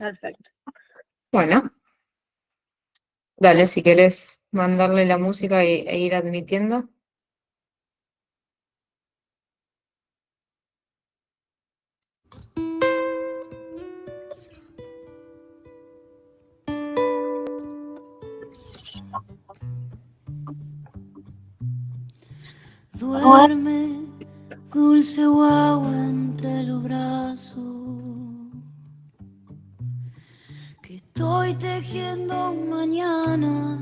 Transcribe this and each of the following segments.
Perfecto. Bueno, dale, si querés mandarle la música e ir admitiendo. Duerme, dulce guagua entre los brazos, que estoy tejiendo un mañana,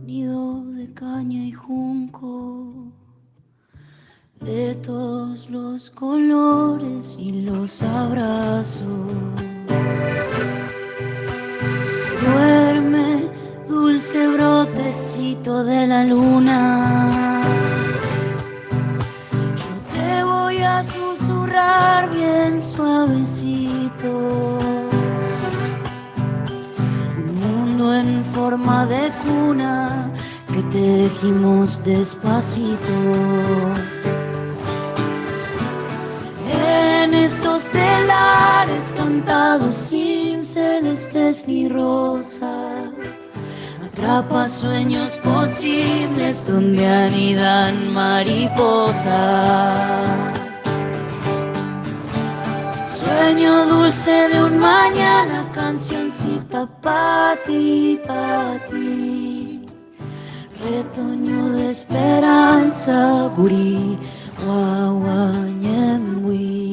nido de caña y junco, de todos los colores y los abrazos. Duerme, dulce brotecito de la luna, a susurrar bien suavecito. Un mundo en forma de cuna que tejimos despacito. En estos telares cantados sin celestes ni rosas, atrapa sueños posibles donde anidan mariposas. Sueño dulce de un mañana, cancioncita pa' ti, retoño de esperanza, gurí, guaguañembuí.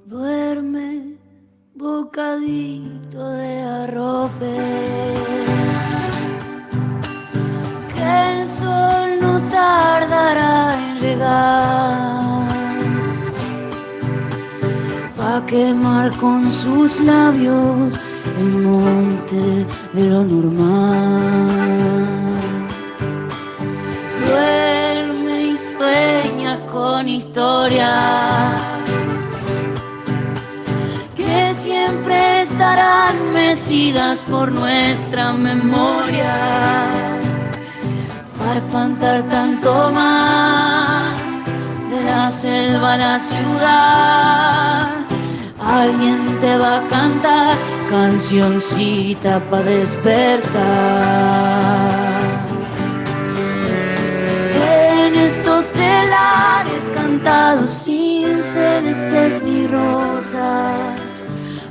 Duerme, bocadito de arrope, que el sol no tardará en llegar, pa' quemar con sus labios el monte de lo normal. Duerme y sueña con historias que siempre estarán mecidas por nuestra memoria, para espantar tanto más de la selva a la ciudad. Alguien te va a cantar cancioncita pa' despertar. En estos telares cantados sin celestes ni rosas,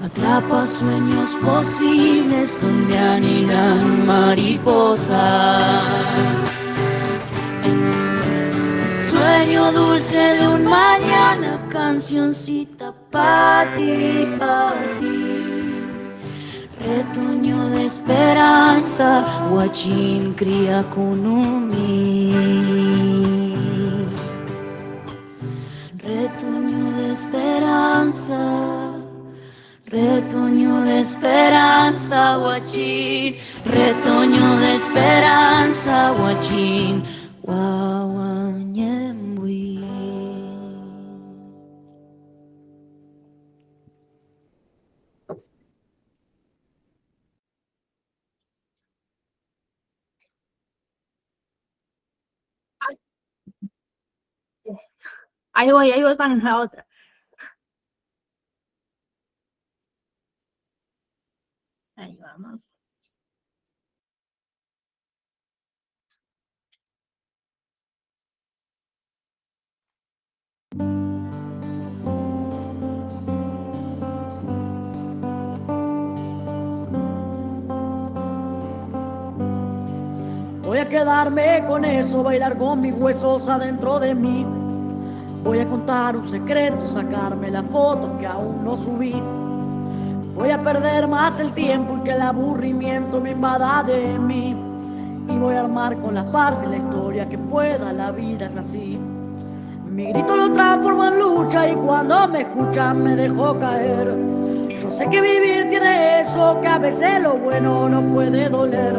atrapa sueños posibles donde anidan mariposas. Sueño dulce de un mañana, cancioncita pa' ti, retoño de esperanza, guachín cría kunumi. Retoño de esperanza, retoño de esperanza, guachín, retoño de esperanza, guachín, guaguañembuí. Ahí voy con la otra. Ahí vamos. Voy a quedarme con eso, bailar con mis huesos adentro de mí. Voy a contar un secreto, sacarme la foto que aún no subí. Voy a perder más el tiempo y que el aburrimiento me invada de mí. Y voy a armar con las partes la historia que pueda, la vida es así. Mi grito lo transformo en lucha y cuando me escuchan me dejo caer. Yo sé que vivir tiene eso, que a veces lo bueno no puede doler.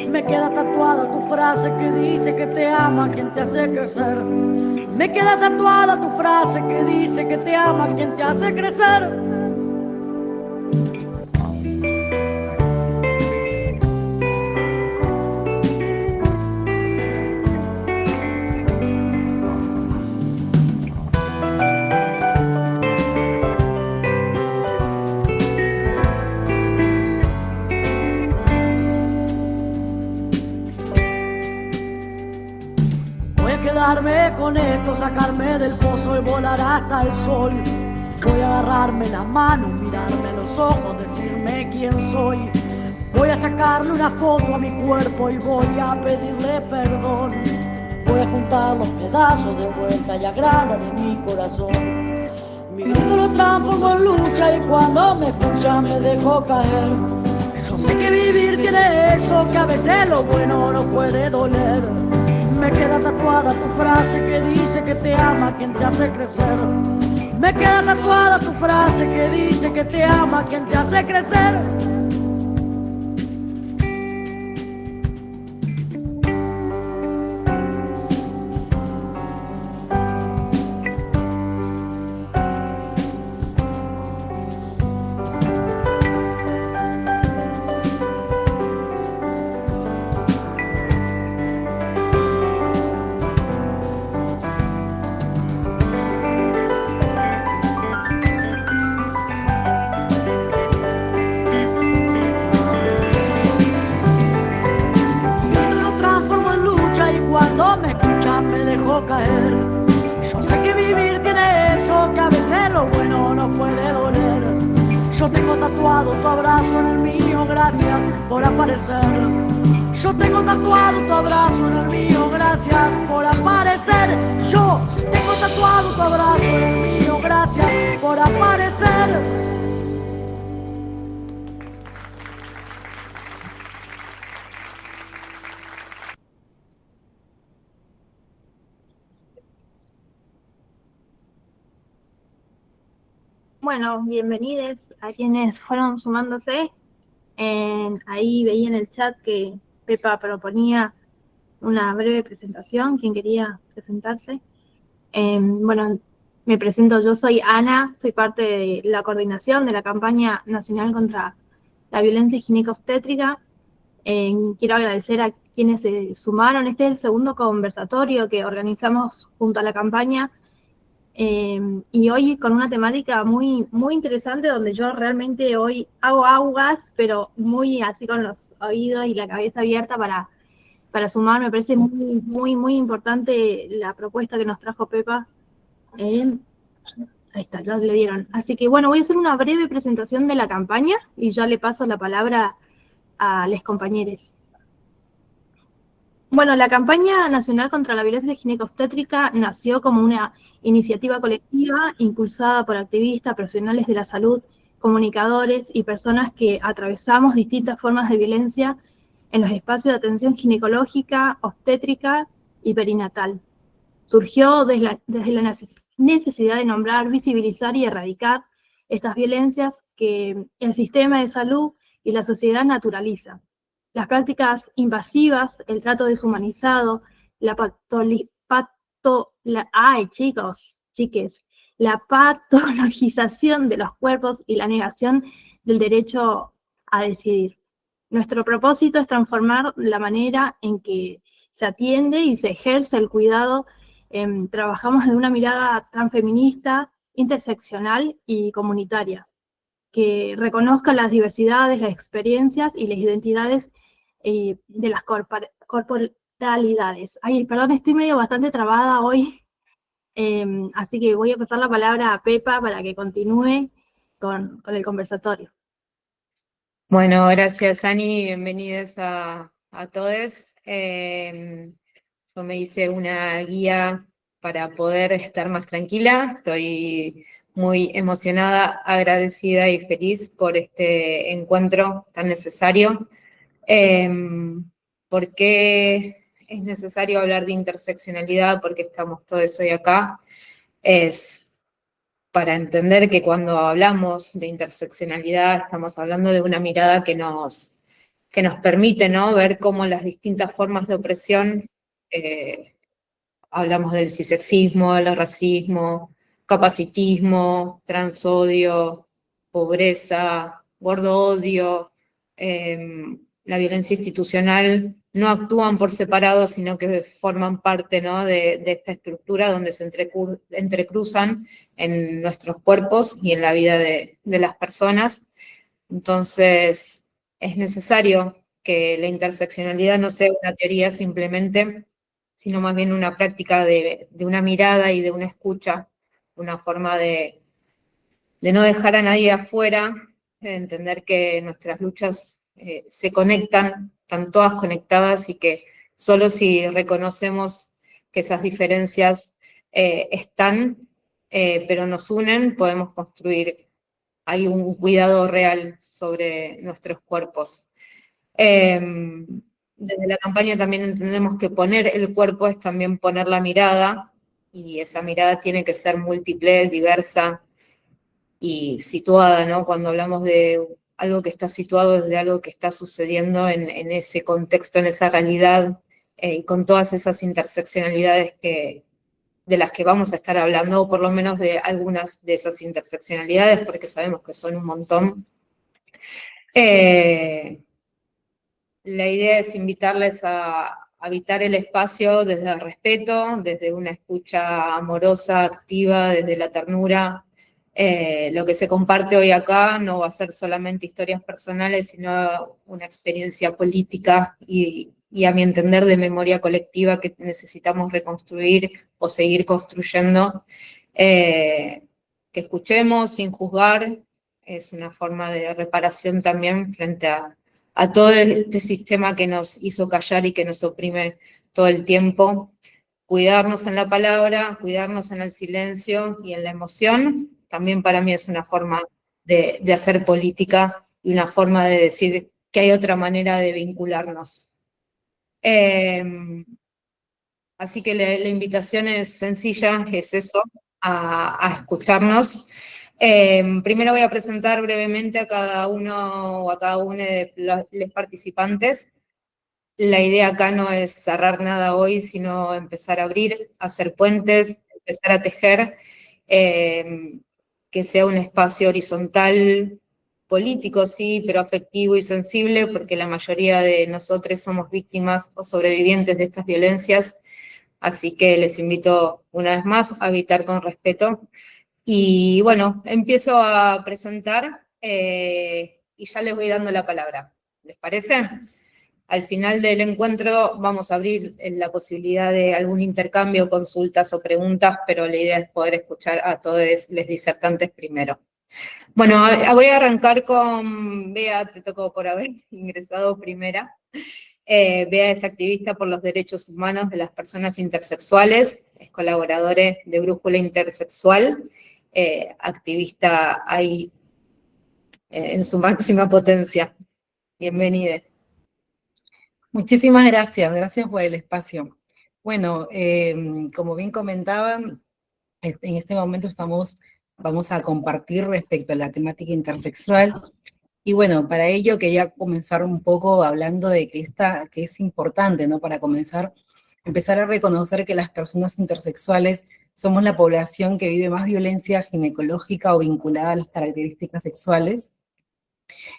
Me queda tatuada tu frase que dice que te ama quien te hace crecer. Me queda tatuada tu frase que dice que te ama quien te hace crecer. Quedarme con esto, sacarme del pozo y volar hasta el sol. Voy a agarrarme la mano, mirarme a los ojos, decirme quién soy. Voy a sacarle una foto a mi cuerpo y voy a pedirle perdón. Voy a juntar los pedazos de vuelta y agrada de mi corazón. Mi grito lo transformo en lucha y cuando me escucha me dejo caer. Yo sé que vivir tiene eso, que a veces lo bueno no puede doler. Me queda tatuada tu frase que dice que te ama quien te hace crecer. Me queda tatuada tu frase que dice que te ama quien te hace crecer. Cuando me escuchan me dejo caer. Yo sé que vivir tiene eso, que a veces lo bueno no puede doler. Yo tengo tatuado tu abrazo en el mío, gracias por aparecer. Yo tengo tatuado tu abrazo en el mío, gracias por aparecer. Yo tengo tatuado tu abrazo en el mío, gracias por aparecer. Bueno, bienvenidos a quienes fueron sumándose. Ahí veía en el chat que Pepa proponía una breve presentación. ¿Quién quería presentarse? Bueno, me presento, yo soy Ana, soy parte de la coordinación de la campaña nacional contra la violencia ginecobstétrica. Quiero agradecer a quienes se sumaron. Este es el segundo conversatorio que organizamos junto a la campaña. Y hoy con una temática muy, muy interesante, donde yo realmente hoy hago aguas, pero muy así con los oídos y la cabeza abierta para sumar. Me parece muy, muy, muy importante la propuesta que nos trajo Pepa. Ahí está, ya le dieron. Así que bueno, voy a hacer una breve presentación de la campaña y ya le paso la palabra a los compañeros. Bueno, la campaña nacional contra la violencia ginecobstétrica nació como una iniciativa colectiva impulsada por activistas, profesionales de la salud, comunicadores y personas que atravesamos distintas formas de violencia en los espacios de atención ginecológica, obstétrica y perinatal. Surgió desde la necesidad de nombrar, visibilizar y erradicar estas violencias que el sistema de salud y la sociedad naturalizan. Las prácticas invasivas, el trato deshumanizado, la patologización de los cuerpos y la negación del derecho a decidir. Nuestro propósito es transformar la manera en que se atiende y se ejerce el cuidado. Trabajamos desde una mirada transfeminista, interseccional y comunitaria, que reconozca las diversidades, las experiencias y las identidades de las corporalidades. Ay, perdón, estoy bastante trabada hoy, así que voy a pasar la palabra a Pepa para que continúe con el conversatorio. Bueno, gracias Ani, bienvenidos a todos. Yo me hice una guía para poder estar más tranquila. Estoy muy emocionada, agradecida y feliz por este encuentro tan necesario. ¿Por qué es necesario hablar de interseccionalidad porque estamos todos hoy acá, es para entender que cuando hablamos de interseccionalidad estamos hablando de una mirada que nos permite, ¿no?, ver cómo las distintas formas de opresión, hablamos del cisexismo, el racismo, capacitismo, transodio, pobreza, gordo-odio, la violencia institucional, no actúan por separado, sino que forman parte, ¿no?, de esta estructura donde se entrecruzan en nuestros cuerpos y en la vida de las personas. Entonces, es necesario que la interseccionalidad no sea una teoría simplemente, sino más bien una práctica de una mirada y de una escucha, una forma de no dejar a nadie afuera, de entender que nuestras luchas se conectan, están todas conectadas y que solo si reconocemos que esas diferencias están, pero nos unen, podemos construir. Hay un cuidado real sobre nuestros cuerpos. Desde la campaña también entendemos que poner el cuerpo es también poner la mirada, y esa mirada tiene que ser múltiple, diversa y situada, ¿no? Cuando hablamos de algo que está situado, es de algo que está sucediendo en ese contexto, en esa realidad, y con todas esas interseccionalidades de las que vamos a estar hablando, o por lo menos de algunas de esas interseccionalidades, porque sabemos que son un montón. La idea es invitarles a habitar el espacio desde el respeto, desde una escucha amorosa, activa, desde la ternura. Lo que se comparte hoy acá no va a ser solamente historias personales, sino una experiencia política y a mi entender de memoria colectiva que necesitamos reconstruir o seguir construyendo. Que escuchemos sin juzgar, es una forma de reparación también frente a todo este sistema que nos hizo callar y que nos oprime todo el tiempo. Cuidarnos en la palabra, cuidarnos en el silencio y en la emoción, también para mí es una forma de hacer política y una forma de decir que hay otra manera de vincularnos. Así que la invitación es sencilla, es eso, a escucharnos. Primero voy a presentar brevemente a cada uno o a cada una de los participantes. La idea acá no es cerrar nada hoy, sino empezar a abrir, hacer puentes, empezar a tejer, que sea un espacio horizontal, político, sí, pero afectivo y sensible, porque la mayoría de nosotros somos víctimas o sobrevivientes de estas violencias. Así que les invito una vez más a habitar con respeto. Y bueno, empiezo a presentar y ya les voy dando la palabra. ¿Les parece? Al final del encuentro vamos a abrir la posibilidad de algún intercambio, consultas o preguntas, pero la idea es poder escuchar a todos los disertantes primero. Bueno, voy a arrancar con Bea, te tocó por haber ingresado primera. Bea es activista por los derechos humanos de las personas intersexuales, es colaboradora de Brújula Intersexual, activista ahí en su máxima potencia. Bienvenida. Muchísimas gracias, gracias por el espacio. Bueno, como bien comentaban, en este momento vamos a compartir respecto a la temática intersexual. Y bueno, para ello quería comenzar un poco hablando de que es importante, ¿no? Para comenzar, empezar a reconocer que las personas intersexuales somos la población que vive más violencia ginecológica o vinculada a las características sexuales.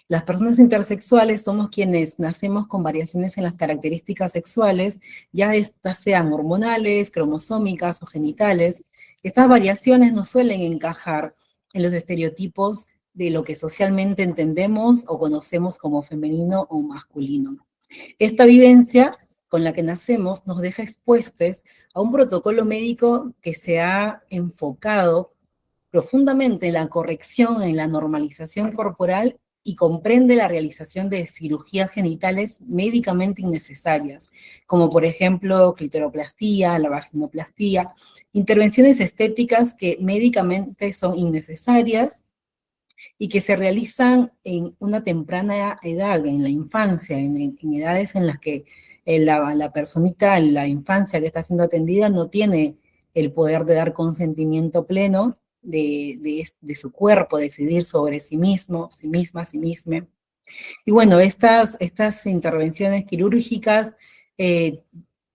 Las personas intersexuales somos quienes nacemos con variaciones en las características sexuales, ya estas sean hormonales, cromosómicas o genitales. Estas variaciones no suelen encajar en los estereotipos de lo que socialmente entendemos o conocemos como femenino o masculino. Esta vivencia con la que nacemos nos deja expuestos a un protocolo médico que se ha enfocado profundamente en la corrección, en la normalización corporal y comprende la realización de cirugías genitales médicamente innecesarias, como por ejemplo clitoroplastia, la vaginoplastía, intervenciones estéticas que médicamente son innecesarias y que se realizan en una temprana edad, en la infancia, en edades en las que la personita, la infancia que está siendo atendida no tiene el poder de dar consentimiento pleno de su cuerpo, decidir sobre sí mismo, sí misma, sí misma. Y bueno, estas intervenciones quirúrgicas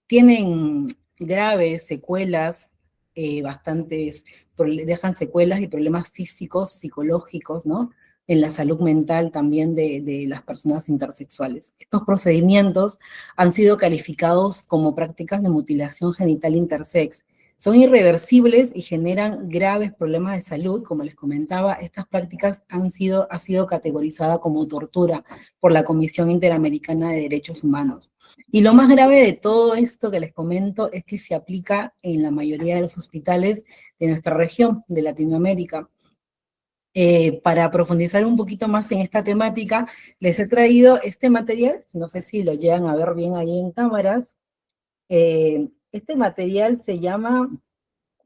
tienen graves secuelas, dejan secuelas y problemas físicos, psicológicos, ¿no? En la salud mental también de las personas intersexuales. Estos procedimientos han sido calificados como prácticas de mutilación genital intersex. Son irreversibles y generan graves problemas de salud. Como les comentaba, estas prácticas ha sido categorizada como tortura por la Comisión Interamericana de Derechos Humanos. Y lo más grave de todo esto que les comento es que se aplica en la mayoría de los hospitales de nuestra región, de Latinoamérica. Para profundizar un poquito más en esta temática, les he traído este material, no sé si lo llegan a ver bien ahí en cámaras. Este material se llama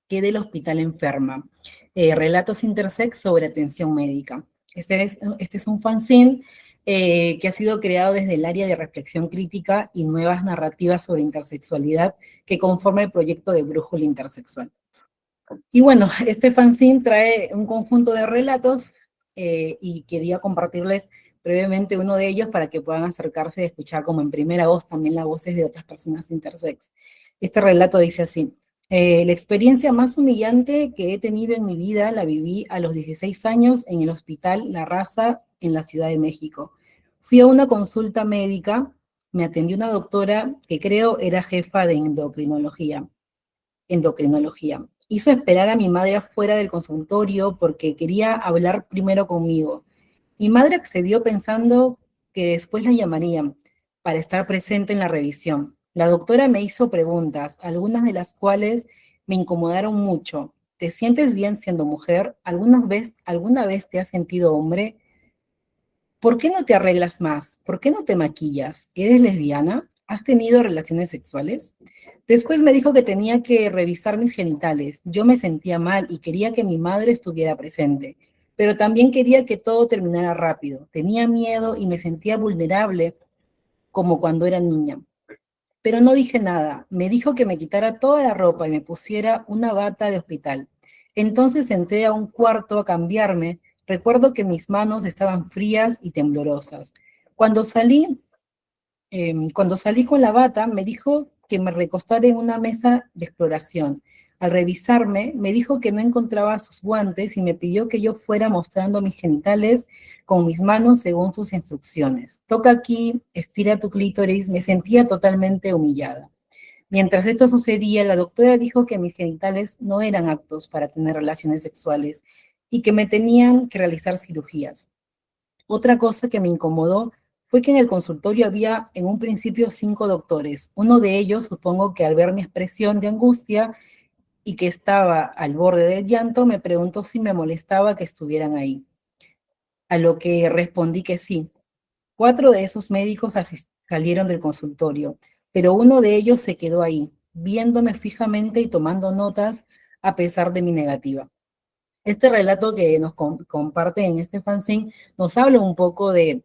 ¿Qué del hospital enferma? Relatos intersex sobre atención médica. Este es un fanzine que ha sido creado desde el área de reflexión crítica y nuevas narrativas sobre intersexualidad que conforma el proyecto de Brújula Intersexual. Y bueno, este fanzine trae un conjunto de relatos y quería compartirles brevemente uno de ellos para que puedan acercarse y escuchar como en primera voz también las voces de otras personas intersex. Este relato dice así: la experiencia más humillante que he tenido en mi vida la viví a los 16 años en el Hospital La Raza en la Ciudad de México. Fui a una consulta médica, me atendió una doctora que creo era jefa de endocrinología. Hizo esperar a mi madre afuera del consultorio porque quería hablar primero conmigo. Mi madre accedió pensando que después la llamarían para estar presente en la revisión. La doctora me hizo preguntas, algunas de las cuales me incomodaron mucho. ¿Te sientes bien siendo mujer? ¿Alguna vez te has sentido hombre? ¿Por qué no te arreglas más? ¿Por qué no te maquillas? ¿Eres lesbiana? ¿Has tenido relaciones sexuales? Después me dijo que tenía que revisar mis genitales. Yo me sentía mal y quería que mi madre estuviera presente, pero también quería que todo terminara rápido. Tenía miedo y me sentía vulnerable como cuando era niña. Pero no dije nada. Me dijo que me quitara toda la ropa y me pusiera una bata de hospital. Entonces entré a un cuarto a cambiarme. Recuerdo que mis manos estaban frías y temblorosas. Cuando salí con la bata, me dijo que me recostara en una mesa de exploración. Al revisarme, me dijo que no encontraba sus guantes y me pidió que yo fuera mostrando mis genitales con mis manos según sus instrucciones. Toca aquí, estira tu clítoris. Me sentía totalmente humillada. Mientras esto sucedía, la doctora dijo que mis genitales no eran aptos para tener relaciones sexuales y que me tenían que realizar cirugías. Otra cosa que me incomodó fue que en el consultorio había en un principio 5 doctores. Uno de ellos, supongo que al ver mi expresión de angustia y que estaba al borde del llanto, me preguntó si me molestaba que estuvieran ahí. A lo que respondí que sí. 4 de esos médicos salieron del consultorio, pero uno de ellos se quedó ahí, viéndome fijamente y tomando notas a pesar de mi negativa. Este relato que nos comparte en este fanzine nos habla un poco de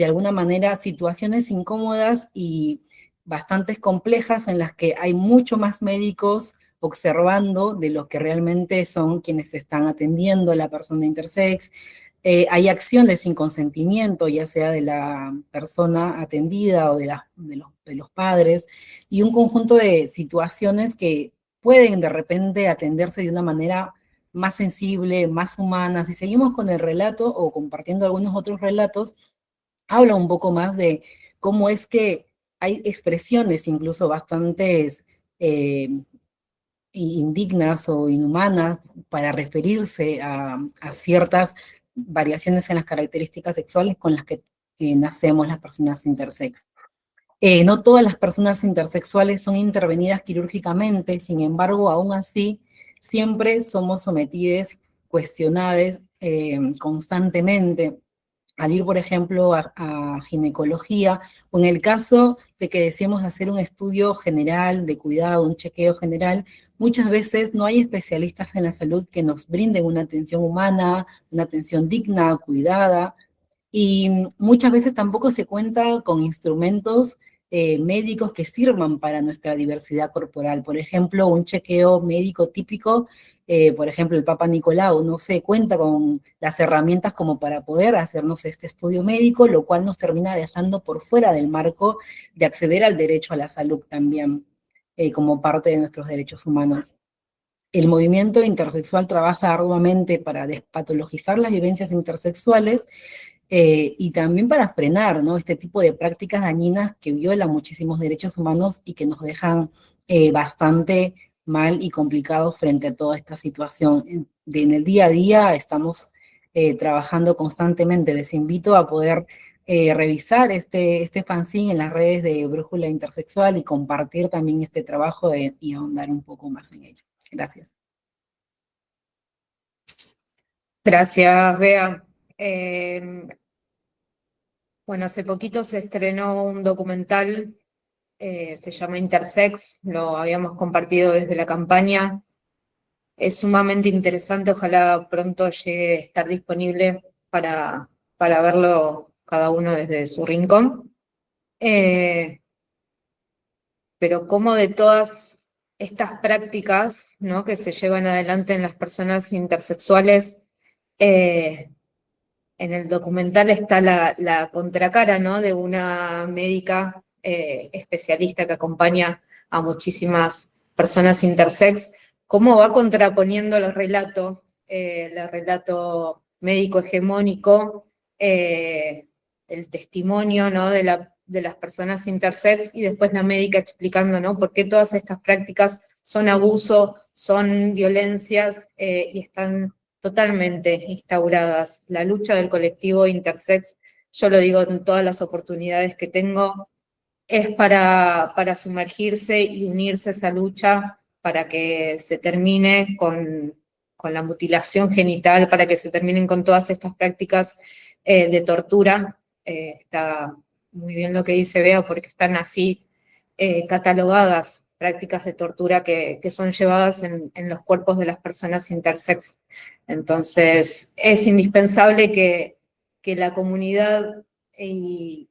alguna manera, situaciones incómodas y bastante complejas en las que hay mucho más médicos observando de los que realmente son quienes están atendiendo a la persona intersex. Hay acciones sin consentimiento, ya sea de la persona atendida o de los padres, y un conjunto de situaciones que pueden de repente atenderse de una manera más sensible, más humana. Si seguimos con el relato o compartiendo algunos otros relatos, habla un poco más de cómo es que hay expresiones incluso bastante indignas o inhumanas para referirse a ciertas variaciones en las características sexuales con las que nacemos las personas intersex. No todas las personas intersexuales son intervenidas quirúrgicamente, sin embargo, aún así, siempre somos sometidas, cuestionadas constantemente al ir, por ejemplo, a ginecología, o en el caso de que deseemos hacer un estudio general de cuidado, un chequeo general, muchas veces no hay especialistas en la salud que nos brinden una atención humana, una atención digna, cuidada, y muchas veces tampoco se cuenta con instrumentos médicos que sirvan para nuestra diversidad corporal. Por ejemplo, un chequeo médico típico, por ejemplo, el Papa Nicolau, no se cuenta con las herramientas como para poder hacernos este estudio médico, lo cual nos termina dejando por fuera del marco de acceder al derecho a la salud también, como parte de nuestros derechos humanos. El movimiento intersexual trabaja arduamente para despatologizar las vivencias intersexuales y también para frenar, ¿no?, este tipo de prácticas dañinas que violan muchísimos derechos humanos y que nos dejan bastante mal y complicados frente a toda esta situación. En el día a día estamos trabajando constantemente. Les invito a poder revisar este fanzine en las redes de Brújula Intersexual y compartir también este trabajo y ahondar un poco más en ello. Gracias. Gracias, Bea. Bueno, hace poquito se estrenó un documental, se llama Intersex, lo habíamos compartido desde la campaña. Es sumamente interesante, ojalá pronto llegue a estar disponible para verlo cada uno desde su rincón. Pero como de todas estas prácticas, ¿no?, que se llevan adelante en las personas intersexuales, en el documental está la contracara, ¿no?, de una médica especialista que acompaña a muchísimas personas intersex, cómo va contraponiendo el relato médico hegemónico, el testimonio, ¿no?, de las personas intersex, y después la médica explicando, ¿no?, por qué todas estas prácticas son abuso, son violencias y están totalmente instauradas. La lucha del colectivo intersex, yo lo digo en todas las oportunidades que tengo, es para sumergirse y unirse a esa lucha para que se termine con la mutilación genital, para que se terminen con todas estas prácticas de tortura. Está muy bien lo que dice Bea, porque están así catalogadas prácticas de tortura que son llevadas en los cuerpos de las personas intersex. Entonces, es indispensable que la comunidad y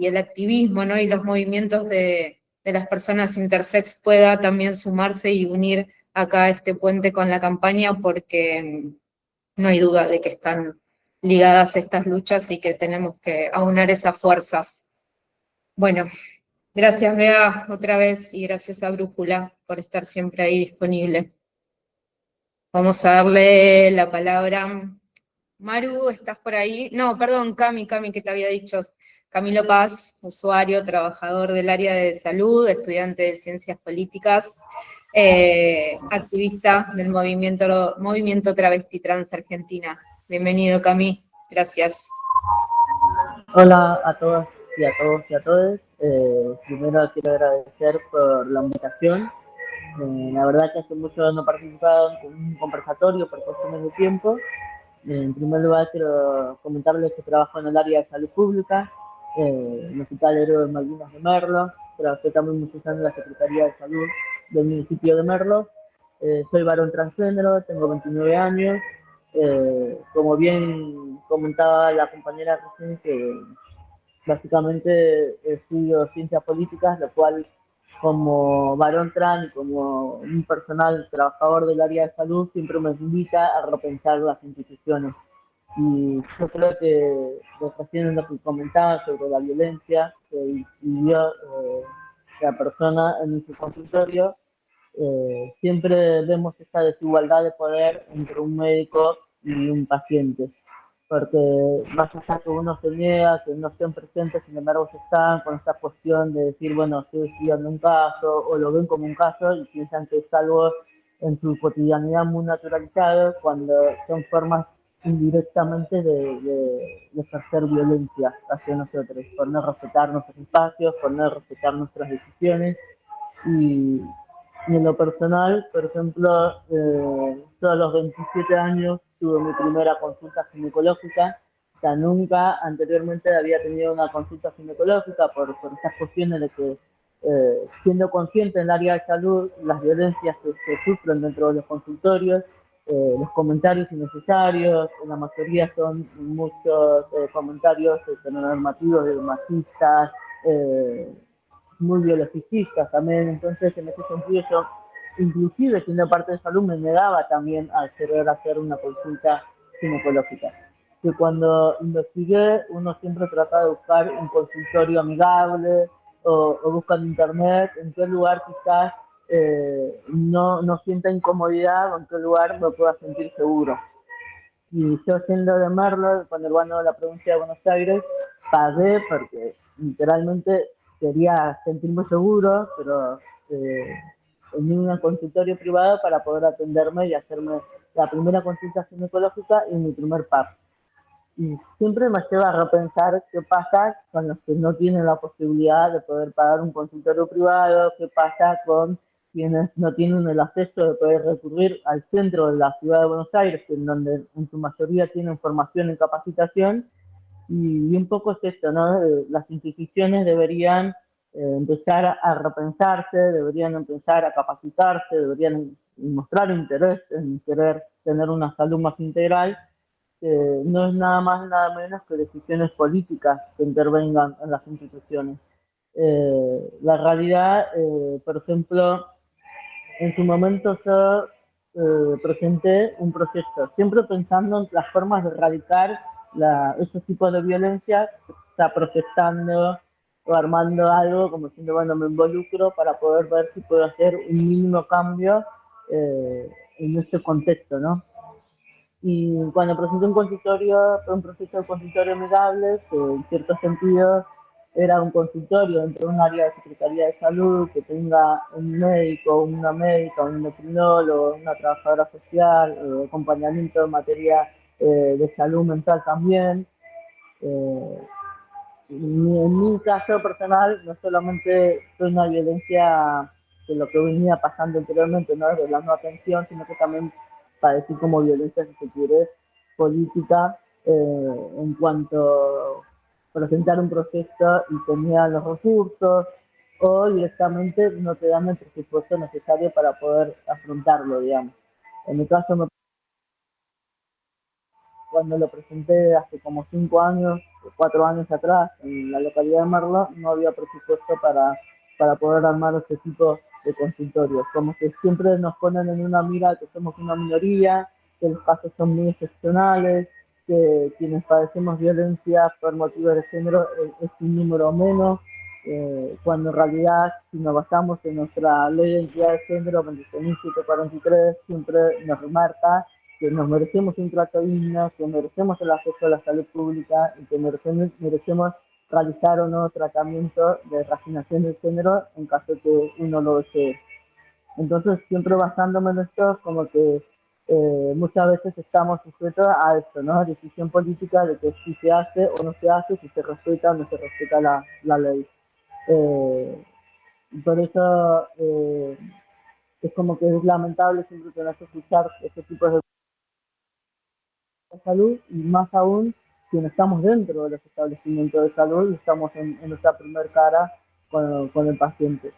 el activismo, ¿no?, y los movimientos de las personas intersex pueda también sumarse y unir acá este puente con la campaña, porque no hay duda de que están ligadas estas luchas y que tenemos que aunar esas fuerzas. Bueno, gracias, Bea, otra vez, y gracias a Brújula por estar siempre ahí disponible. Vamos a darle la palabra. Maru, ¿estás por ahí? No, perdón, Cami, que te había dicho. Camilo Paz, usuario, trabajador del área de salud, estudiante de ciencias políticas, activista del movimiento Travesti Trans Argentina. Bienvenido, Cami. Gracias. Hola a todas y a todos y a todas. Primero quiero agradecer por la invitación. La verdad que hace mucho no he participado en un conversatorio por cuestiones de tiempo. En primer lugar quiero comentarles que trabajo en el área de salud pública, en el Hospital Héroe Malvinas de Merlo. Trabajé también muchos años en la Secretaría de Salud del municipio de Merlo. Soy varón transgénero, tengo 29 años. Como bien comentaba la compañera recién, que básicamente estudio ciencias políticas, lo cual como varón trans y como un personal trabajador del área de salud siempre me invita a repensar las instituciones. Y yo creo que recién lo que comentaba sobre la violencia que vivió la persona en su consultorio, siempre vemos esta desigualdad de poder entre un médico y un paciente, porque más allá que uno se niega, que no estén presentes, sin embargo se están con esta cuestión de decir, bueno, estoy estudiando un caso, o lo ven como un caso y piensan que es algo en su cotidianidad muy naturalizado, cuando son formas indirectamente de ejercer violencia hacia nosotros, por no respetar nuestros espacios, por no respetar nuestras decisiones. Y en lo personal, por ejemplo, yo a los 27 años tuve mi primera consulta ginecológica. O sea, nunca anteriormente había tenido una consulta ginecológica por estas cuestiones de que, siendo consciente en el área de salud, las violencias que se sufren dentro de los consultorios, los comentarios innecesarios, la mayoría son muchos comentarios heteronormativos, machistas, muy biologicistas también, entonces en ese sentido yo, inclusive siendo parte de salud, me negaba también a querer hacer una consulta ginecológica. Que cuando investigué, uno siempre trata de buscar un consultorio amigable o busca en internet en qué lugar quizás no sienta incomodidad o en qué lugar me pueda sentir seguro. Y yo siendo de Merlo, conurbano de la provincia de Buenos Aires, pagué porque literalmente quería sentirme seguro, pero en un consultorio privado para poder atenderme y hacerme la primera consulta ginecológica y mi primer PAP. Y siempre me lleva a repensar qué pasa con los que no tienen la posibilidad de poder pagar un consultorio privado, qué pasa con quienes no tienen el acceso de poder recurrir al centro de la ciudad de Buenos Aires, en donde en su mayoría tienen formación en capacitación, y un poco es esto, ¿no? Las instituciones deberían empezar a repensarse, deberían empezar a capacitarse, deberían mostrar interés en querer tener una salud más integral, no es nada más nada menos que decisiones políticas que intervengan en las instituciones. La realidad, por ejemplo, en su momento yo presenté un proyecto, siempre pensando en las formas de erradicar esos tipos de violencia, está protestando o armando algo, como diciendo, bueno, me involucro para poder ver si puedo hacer un mínimo cambio en este contexto, ¿no? Y cuando presenté un consultorio, fue un proceso de consultorio amigable, que en cierto sentido era un consultorio dentro de un área de Secretaría de Salud, que tenga un médico, una médica, un endocrinólogo, una trabajadora social, acompañamiento en materia de salud mental también. Eh, en mi caso personal, no solamente fue una violencia de lo que venía pasando anteriormente, ¿no? De la no atención, sino que también padecí como violencia, si se quiere, política, en cuanto a presentar un proyecto y tenía los recursos, o directamente no te dan el presupuesto necesario para poder afrontarlo, digamos. En mi caso me cuando lo presenté hace como 5 años, 4 años atrás, en la localidad de Merlo, no había presupuesto para poder armar este tipo de consultorios. Como que siempre nos ponen en una mira que somos una minoría, que los casos son muy excepcionales, que quienes padecemos violencia por motivos de género es un número menos, cuando en realidad, si nos basamos en nuestra ley de identidad de género 26.743, siempre nos remarca que nos merecemos un trato digno, que merecemos el acceso a la salud pública y que merecemos realizar o no tratamiento de reasignación de género en caso que uno lo desee. Entonces, siempre basándome en esto, como que muchas veces estamos sujetos a esto, ¿no? Decisión política de que si se hace o no se hace, si se respeta o no se respeta la ley. Por eso es como que es lamentable siempre tener que escuchar este tipo de salud y más aún si no estamos dentro de los establecimientos de salud y estamos en nuestra primer cara con el paciente.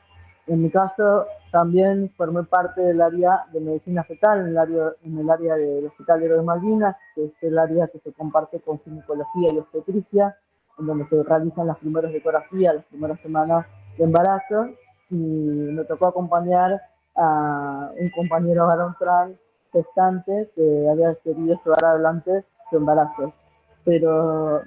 En mi caso, también formé parte del área de medicina fetal, en el área del Hospital Héroe de Malvinas, que es el área que se comparte con ginecología y obstetricia, en donde se realizan las primeras ecografías, las primeras semanas de embarazo, y me tocó acompañar a un compañero varón trans gestante que había querido llevar adelante su embarazo. Pero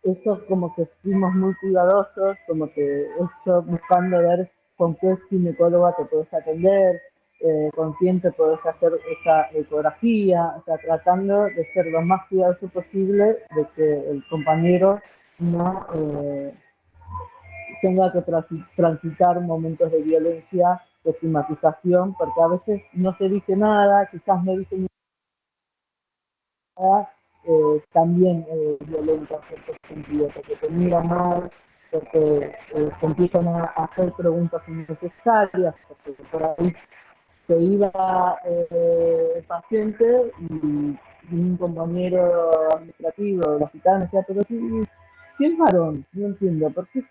eso como que fuimos muy cuidadosos, como que eso buscando ver con qué ginecóloga te puedes atender, con quién te puedes hacer esa ecografía, o sea, tratando de ser lo más cuidadoso posible de que el compañero no tenga que transitar momentos de violencia, de estigmatización, porque a veces no se dice nada, quizás no dicen nada, también violenta en cierto sentido, porque te miran mal, porque te empiezan a hacer preguntas innecesarias, porque por ahí se iba el paciente y un compañero administrativo del hospital me decía, pero si es varón, no entiendo, ¿por qué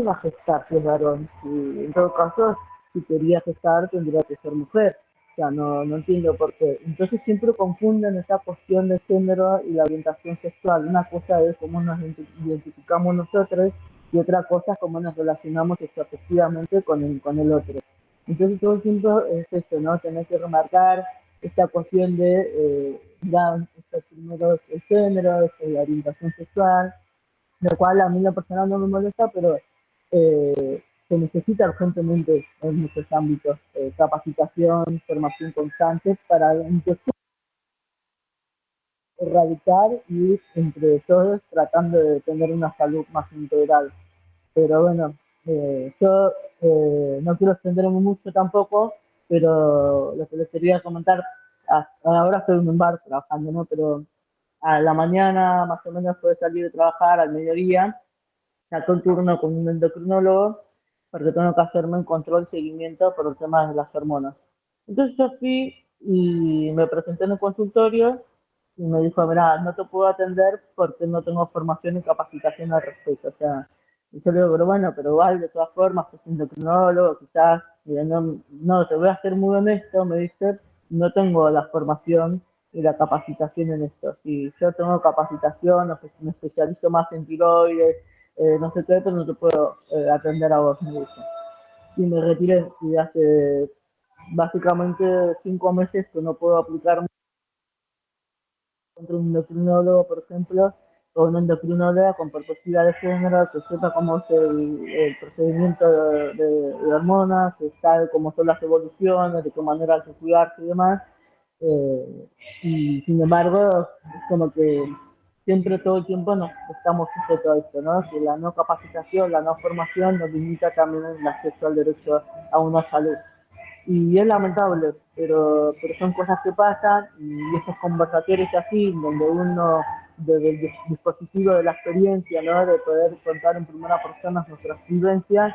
va a gestar si es varón? Si, en todo caso, si quería gestar tendría que ser mujer. O sea, no entiendo por qué. Entonces siempre confunden esa cuestión de género y la orientación sexual. Una cosa es cómo nos identificamos nosotros y otra cosa es cómo nos relacionamos efectivamente con el otro. Entonces todo el tiempo es esto, ¿no? Tener que remarcar esta cuestión de, ya, estos primeros el género, la orientación sexual, lo cual a mí la personal no me molesta, pero se necesita urgentemente en muchos ámbitos, capacitación, formación constante para erradicar y ir entre todos tratando de tener una salud más integral. Pero bueno, yo no quiero extenderme mucho tampoco, pero lo que les quería comentar, ahora estoy en un bar trabajando, ¿no? Pero a la mañana más o menos puedo salir de trabajar, al mediodía saco un turno con un endocrinólogo porque tengo que hacerme un control seguimiento por el tema de las hormonas. Entonces yo fui y me presenté en el consultorio y me dijo, mira, no te puedo atender porque no tengo formación y capacitación al respecto. O sea, y yo le digo, pero bueno, pero igual de todas formas, pues endocrinólogo, quizás, no, te voy a ser muy honesto, me dice, no tengo la formación y la capacitación en esto. Si yo tengo capacitación, o me especializo más en tiroides, no sé qué, pero no te puedo atender a vos, me dice. Y me retiré y hace básicamente 5 meses que no puedo aplicar contra un endocrinólogo, por ejemplo, o una endocrinóloga con perspectiva de género, que sepa cómo es el procedimiento de hormonas, que sabe cómo son las evoluciones, de qué manera hay que cuidarse y demás. Eh, y sin embargo, es como que siempre todo el tiempo nos estamos sujetos a esto, ¿no? Que la no capacitación, la no formación nos limita también el acceso al derecho a una salud. Y es lamentable, pero son cosas que pasan y esos conversatorios así, donde uno, desde el dispositivo de la experiencia, ¿no? De poder contar en primera persona nuestras vivencias,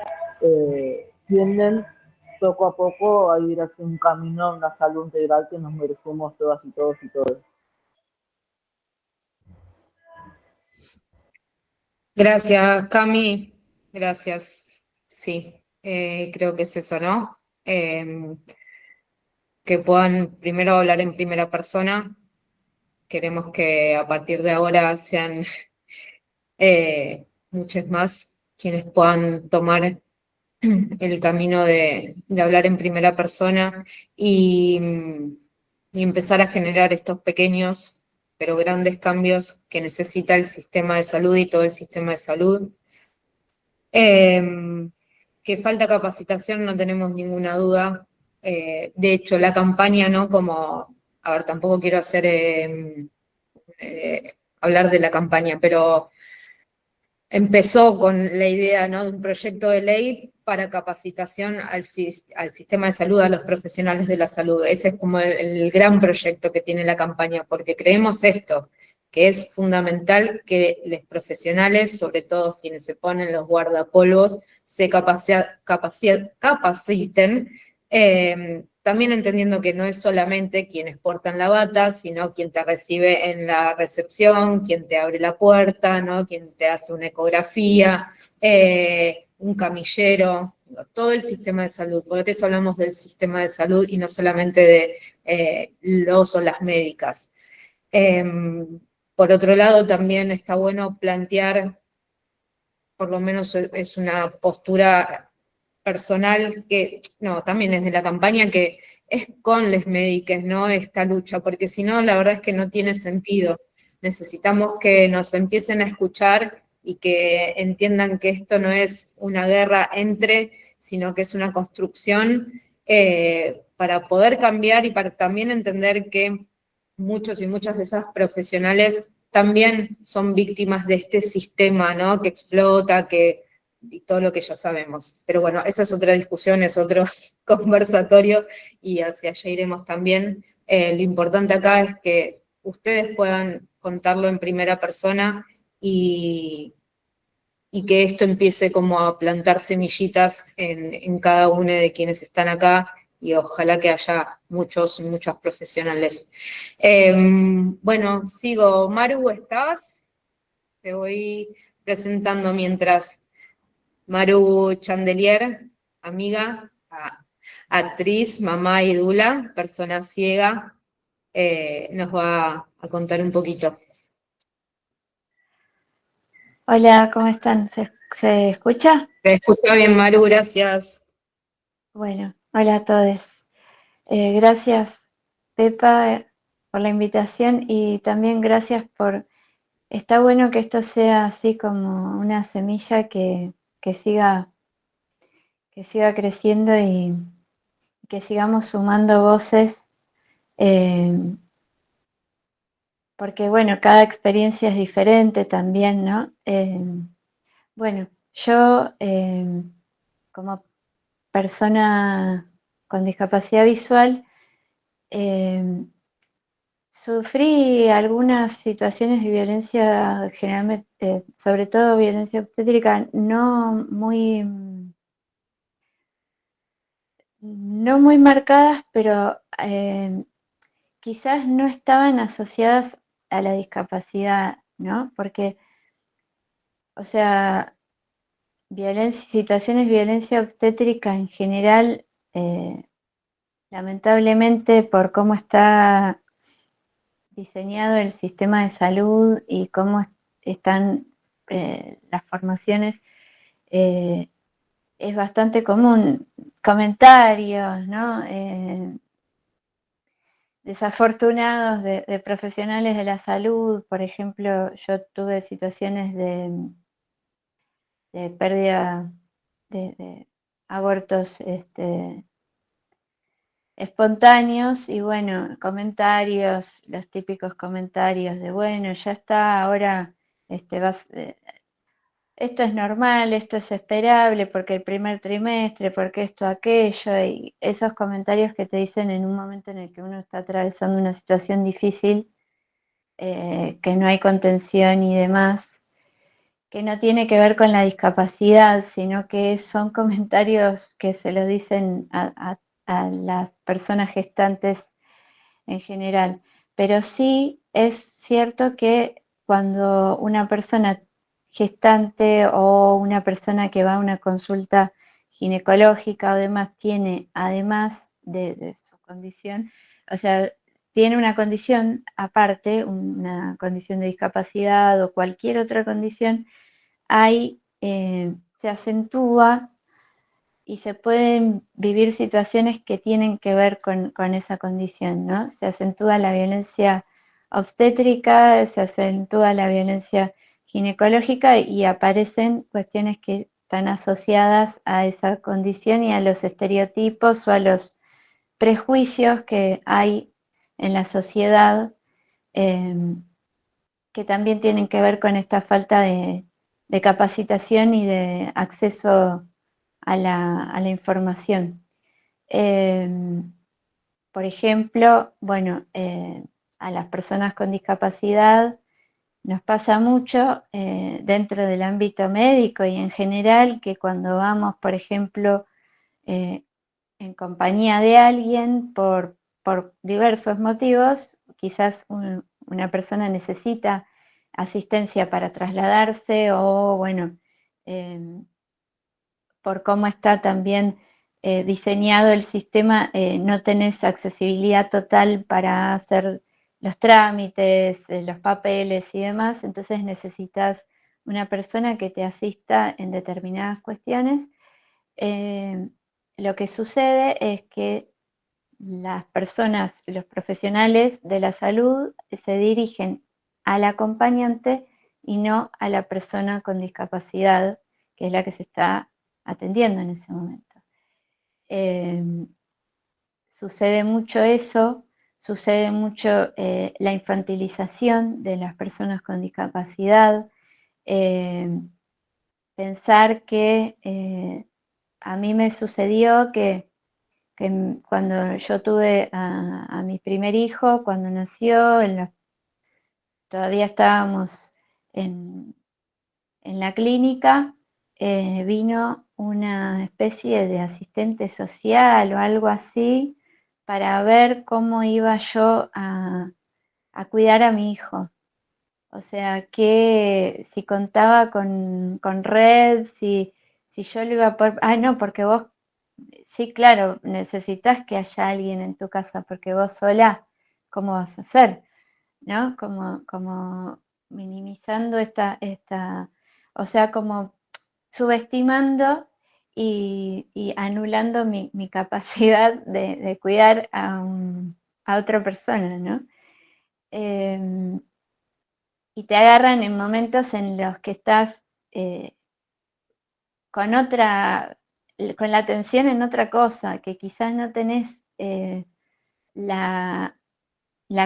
tienden poco a poco a ir hacia un camino a una salud integral que nos merecemos todas y todos y todos. Gracias, Cami. Gracias. Sí, creo que es eso, ¿no? Que puedan primero hablar en primera persona. Queremos que a partir de ahora sean muchos más quienes puedan tomar el camino de hablar en primera persona y, y empezar a generar estos pequeños pero grandes cambios que necesita el sistema de salud y todo el sistema de salud. Que falta capacitación, no tenemos ninguna duda. De hecho, la campaña, ¿no? Como, a ver, tampoco quiero hacer hablar de la campaña, pero empezó con la idea, ¿no? De un proyecto de ley para capacitación al sistema de salud, a los profesionales de la salud. Ese es como el gran proyecto que tiene la campaña, porque creemos esto, que es fundamental que los profesionales, sobre todo quienes se ponen los guardapolvos, se capaciten, también entendiendo que no es solamente quienes portan la bata, sino quien te recibe en la recepción, quien te abre la puerta, ¿no? Quien te hace una ecografía, un camillero, todo el sistema de salud. Por eso hablamos del sistema de salud y no solamente de los o las médicas. Por otro lado, también está bueno plantear, por lo menos es una postura personal que, no, también es de la campaña, que es con les médicas, ¿no? Esta lucha, porque si no, la verdad es que no tiene sentido. Necesitamos que nos empiecen a escuchar y que entiendan que esto no es una guerra entre, sino que es una construcción para poder cambiar y para también entender que muchos y muchas de esas profesionales también son víctimas de este sistema, ¿no? Que explota, y todo lo que ya sabemos. Pero bueno, esa es otra discusión, es otro conversatorio y hacia allá iremos también. Lo importante acá es que ustedes puedan contarlo en primera persona y que esto empiece como a plantar semillitas en cada uno de quienes están acá y ojalá que haya muchos profesionales. Bueno, sigo. Maru, ¿estás? Te voy presentando mientras. Maru Chandelier, amiga, actriz, mamá y dula, persona ciega, nos va a contar un poquito. Hola, ¿cómo están? ¿Se escucha? Te escucho bien, Maru, gracias. Bueno, hola a todos. Gracias, Pepa, por la invitación y también gracias por... Está bueno que esto sea así como una semilla que siga creciendo y que sigamos sumando voces, porque bueno, cada experiencia es diferente también, ¿no? Bueno, yo como persona con discapacidad visual, sufrí algunas situaciones de violencia, generalmente, sobre todo violencia obstétrica, no muy marcadas, pero quizás no estaban asociadas a la discapacidad, ¿no? Porque, o sea, situaciones de violencia obstétrica en general, lamentablemente por cómo está diseñado el sistema de salud y cómo están las formaciones, es bastante común comentarios, ¿no? Desafortunados de profesionales de la salud. Por ejemplo, yo tuve situaciones de pérdida de abortos espontáneos y bueno, comentarios, los típicos comentarios de bueno, ya está, ahora esto es normal, esto es esperable porque el primer trimestre, porque esto, aquello, y esos comentarios que te dicen en un momento en el que uno está atravesando una situación difícil, que no hay contención y demás, que no tiene que ver con la discapacidad, sino que son comentarios que se los dicen a las personas gestantes en general. Pero sí es cierto que cuando una persona gestante o una persona que va a una consulta ginecológica o demás tiene, además de su condición, o sea, tiene una condición aparte, una condición de discapacidad o cualquier otra condición, ahí se acentúa y se pueden vivir situaciones que tienen que ver con esa condición, ¿no? Se acentúa la violencia obstétrica, se acentúa la violencia ginecológica y aparecen cuestiones que están asociadas a esa condición y a los estereotipos o a los prejuicios que hay en la sociedad, eh, que también tienen que ver con esta falta de capacitación y de acceso a la información. Por ejemplo, bueno, a las personas con discapacidad nos pasa mucho dentro del ámbito médico y en general que cuando vamos, por ejemplo, en compañía de alguien por diversos motivos, quizás una persona necesita asistencia para trasladarse o, bueno, por cómo está también diseñado el sistema, no tenés accesibilidad total para hacer los trámites, los papeles y demás, entonces necesitas una persona que te asista en determinadas cuestiones. Lo que sucede es que las personas, los profesionales de la salud se dirigen al acompañante y no a la persona con discapacidad, que es la que se está atendiendo en ese momento. Sucede mucho eso, sucede mucho la infantilización de las personas con discapacidad, pensar que a mí me sucedió que cuando yo tuve a mi primer hijo, cuando nació, todavía estábamos en la clínica, vino una especie de asistente social o algo así para ver cómo iba yo a cuidar a mi hijo. O sea, que si contaba con red, si yo lo iba a poder... Ah, no, porque vos, sí, claro, necesitas que haya alguien en tu casa, porque vos sola, ¿cómo vas a hacer? ¿No? Como minimizando o sea, como subestimando y anulando mi capacidad de cuidar a otra persona, ¿no? Y te agarran en momentos en los que estás con la atención en otra cosa, que quizás no tenés la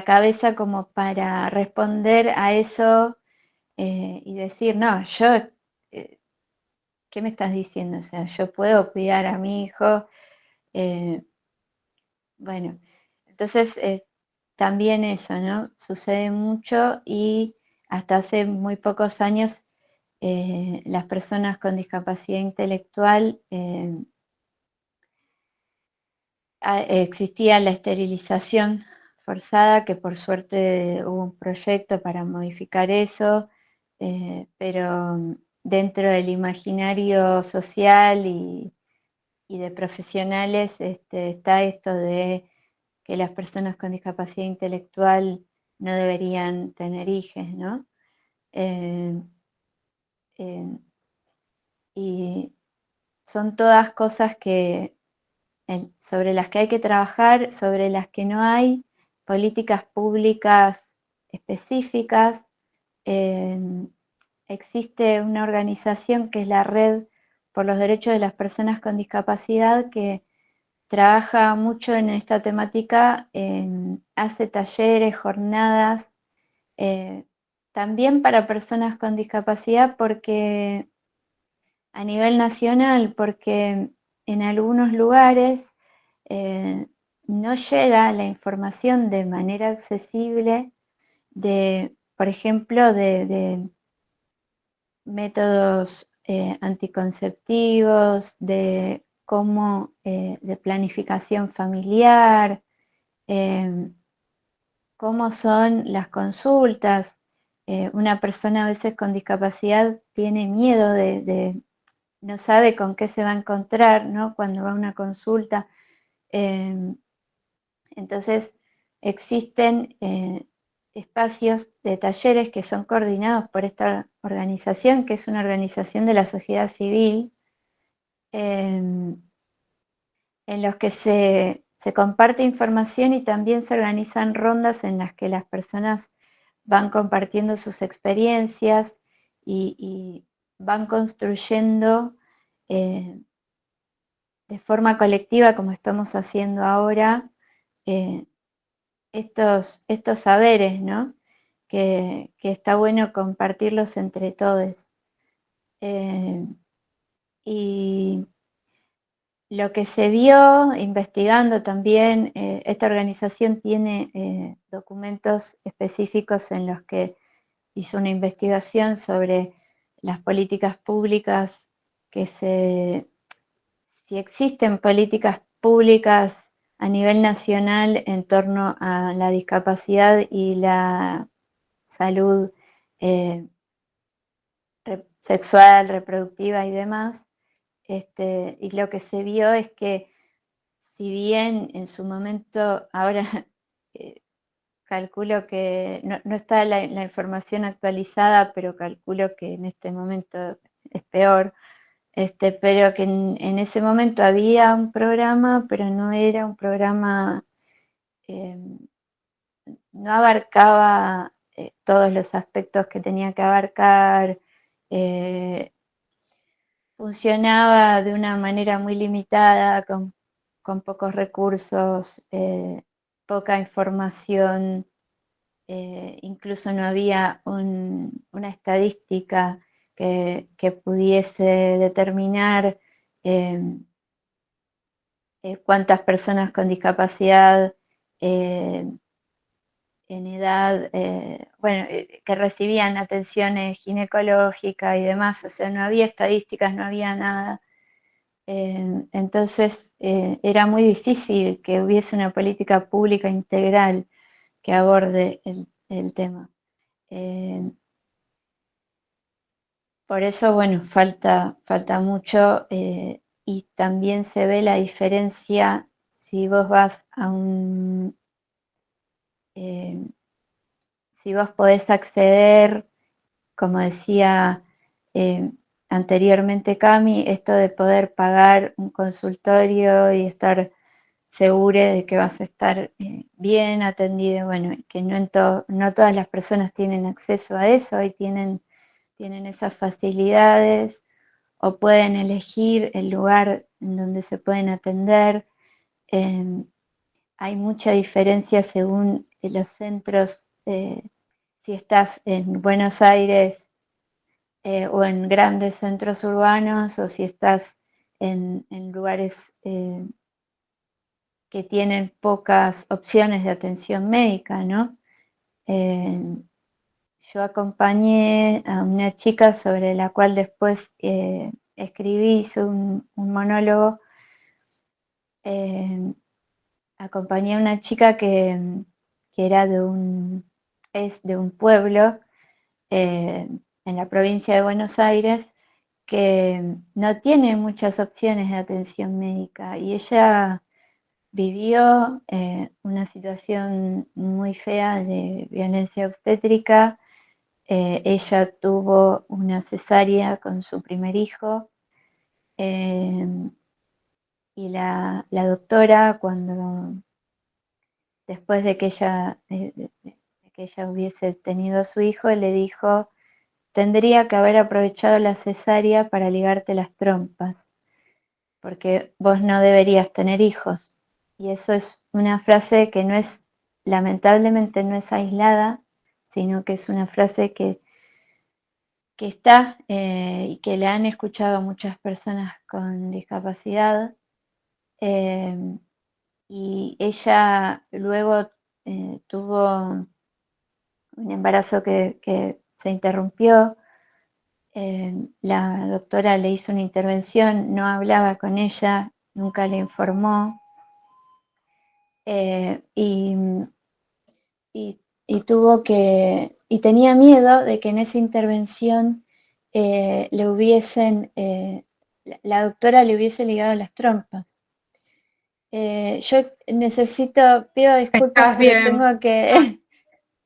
cabeza como para responder a eso y decir, no, ¿qué me estás diciendo? O sea, yo puedo cuidar a mi hijo. Bueno, entonces también eso, ¿no? Sucede mucho y hasta hace muy pocos años las personas con discapacidad intelectual existía la esterilización forzada, que por suerte hubo un proyecto para modificar eso, pero dentro del imaginario social y de profesionales está esto de que las personas con discapacidad intelectual no deberían tener hijos, ¿no? Eh, eh, y son todas cosas sobre las que hay que trabajar, sobre las que no hay políticas públicas específicas. Eh, existe una organización que es la Red por los Derechos de las Personas con Discapacidad que trabaja mucho en esta temática, hace talleres, jornadas, también para personas con discapacidad porque a nivel nacional, porque en algunos lugares no llega la información de manera accesible por ejemplo, de métodos anticonceptivos, de cómo, de planificación familiar, cómo son las consultas. Una persona a veces con discapacidad tiene miedo no sabe con qué se va a encontrar, ¿no? Cuando va a una consulta. Entonces, existen espacios de talleres que son coordinados por esta organización, que es una organización de la sociedad civil, en los que se comparte información y también se organizan rondas en las que las personas van compartiendo sus experiencias y van construyendo de forma colectiva, como estamos haciendo ahora, estos saberes, ¿no? Que está bueno compartirlos entre todos. Y lo que se vio investigando también, esta organización tiene documentos específicos en los que hizo una investigación sobre las políticas públicas si existen políticas públicas a nivel nacional en torno a la discapacidad y la salud sexual, reproductiva y demás. Y lo que se vio es que si bien en su momento, ahora calculo que no está la información actualizada, pero calculo que en este momento es peor, pero que en ese momento había un programa, pero no era un programa, no abarcaba todos los aspectos que tenía que abarcar, funcionaba de una manera muy limitada, con pocos recursos, poca información, incluso no había una estadística que pudiese determinar cuántas personas con discapacidad en edad, bueno, que recibían atenciones ginecológicas y demás, o sea, no había estadísticas, no había nada. Entonces, era muy difícil que hubiese una política pública integral que aborde el tema. Por eso, bueno, falta mucho y también se ve la diferencia si vos vas si vos podés acceder, como decía, anteriormente Cami, esto de poder pagar un consultorio y estar seguro de que vas a estar bien atendido, bueno, que no todas las personas tienen acceso a eso y tienen esas facilidades o pueden elegir el lugar en donde se pueden atender. Hay mucha diferencia según los centros, si estás en Buenos Aires o en grandes centros urbanos o si estás en lugares que tienen pocas opciones de atención médica, ¿no? Yo acompañé a una chica sobre la cual después escribí, hice un monólogo. Acompañé a una chica que era es de un pueblo en la provincia de Buenos Aires que no tiene muchas opciones de atención médica y ella vivió una situación muy fea de violencia obstétrica. Ella tuvo una cesárea con su primer hijo y la doctora, después de que ella hubiese tenido a su hijo, le dijo: tendría que haber aprovechado la cesárea para ligarte las trompas, porque vos no deberías tener hijos. Y eso es una frase que lamentablemente no es aislada, sino que es una frase que está y que la han escuchado muchas personas con discapacidad. Y ella luego tuvo un embarazo que se interrumpió. La doctora le hizo una intervención, no hablaba con ella, nunca le informó. Y tenía miedo de que en esa intervención la doctora le hubiese ligado las trompas. Yo pido disculpas, Estás pero bien. tengo que,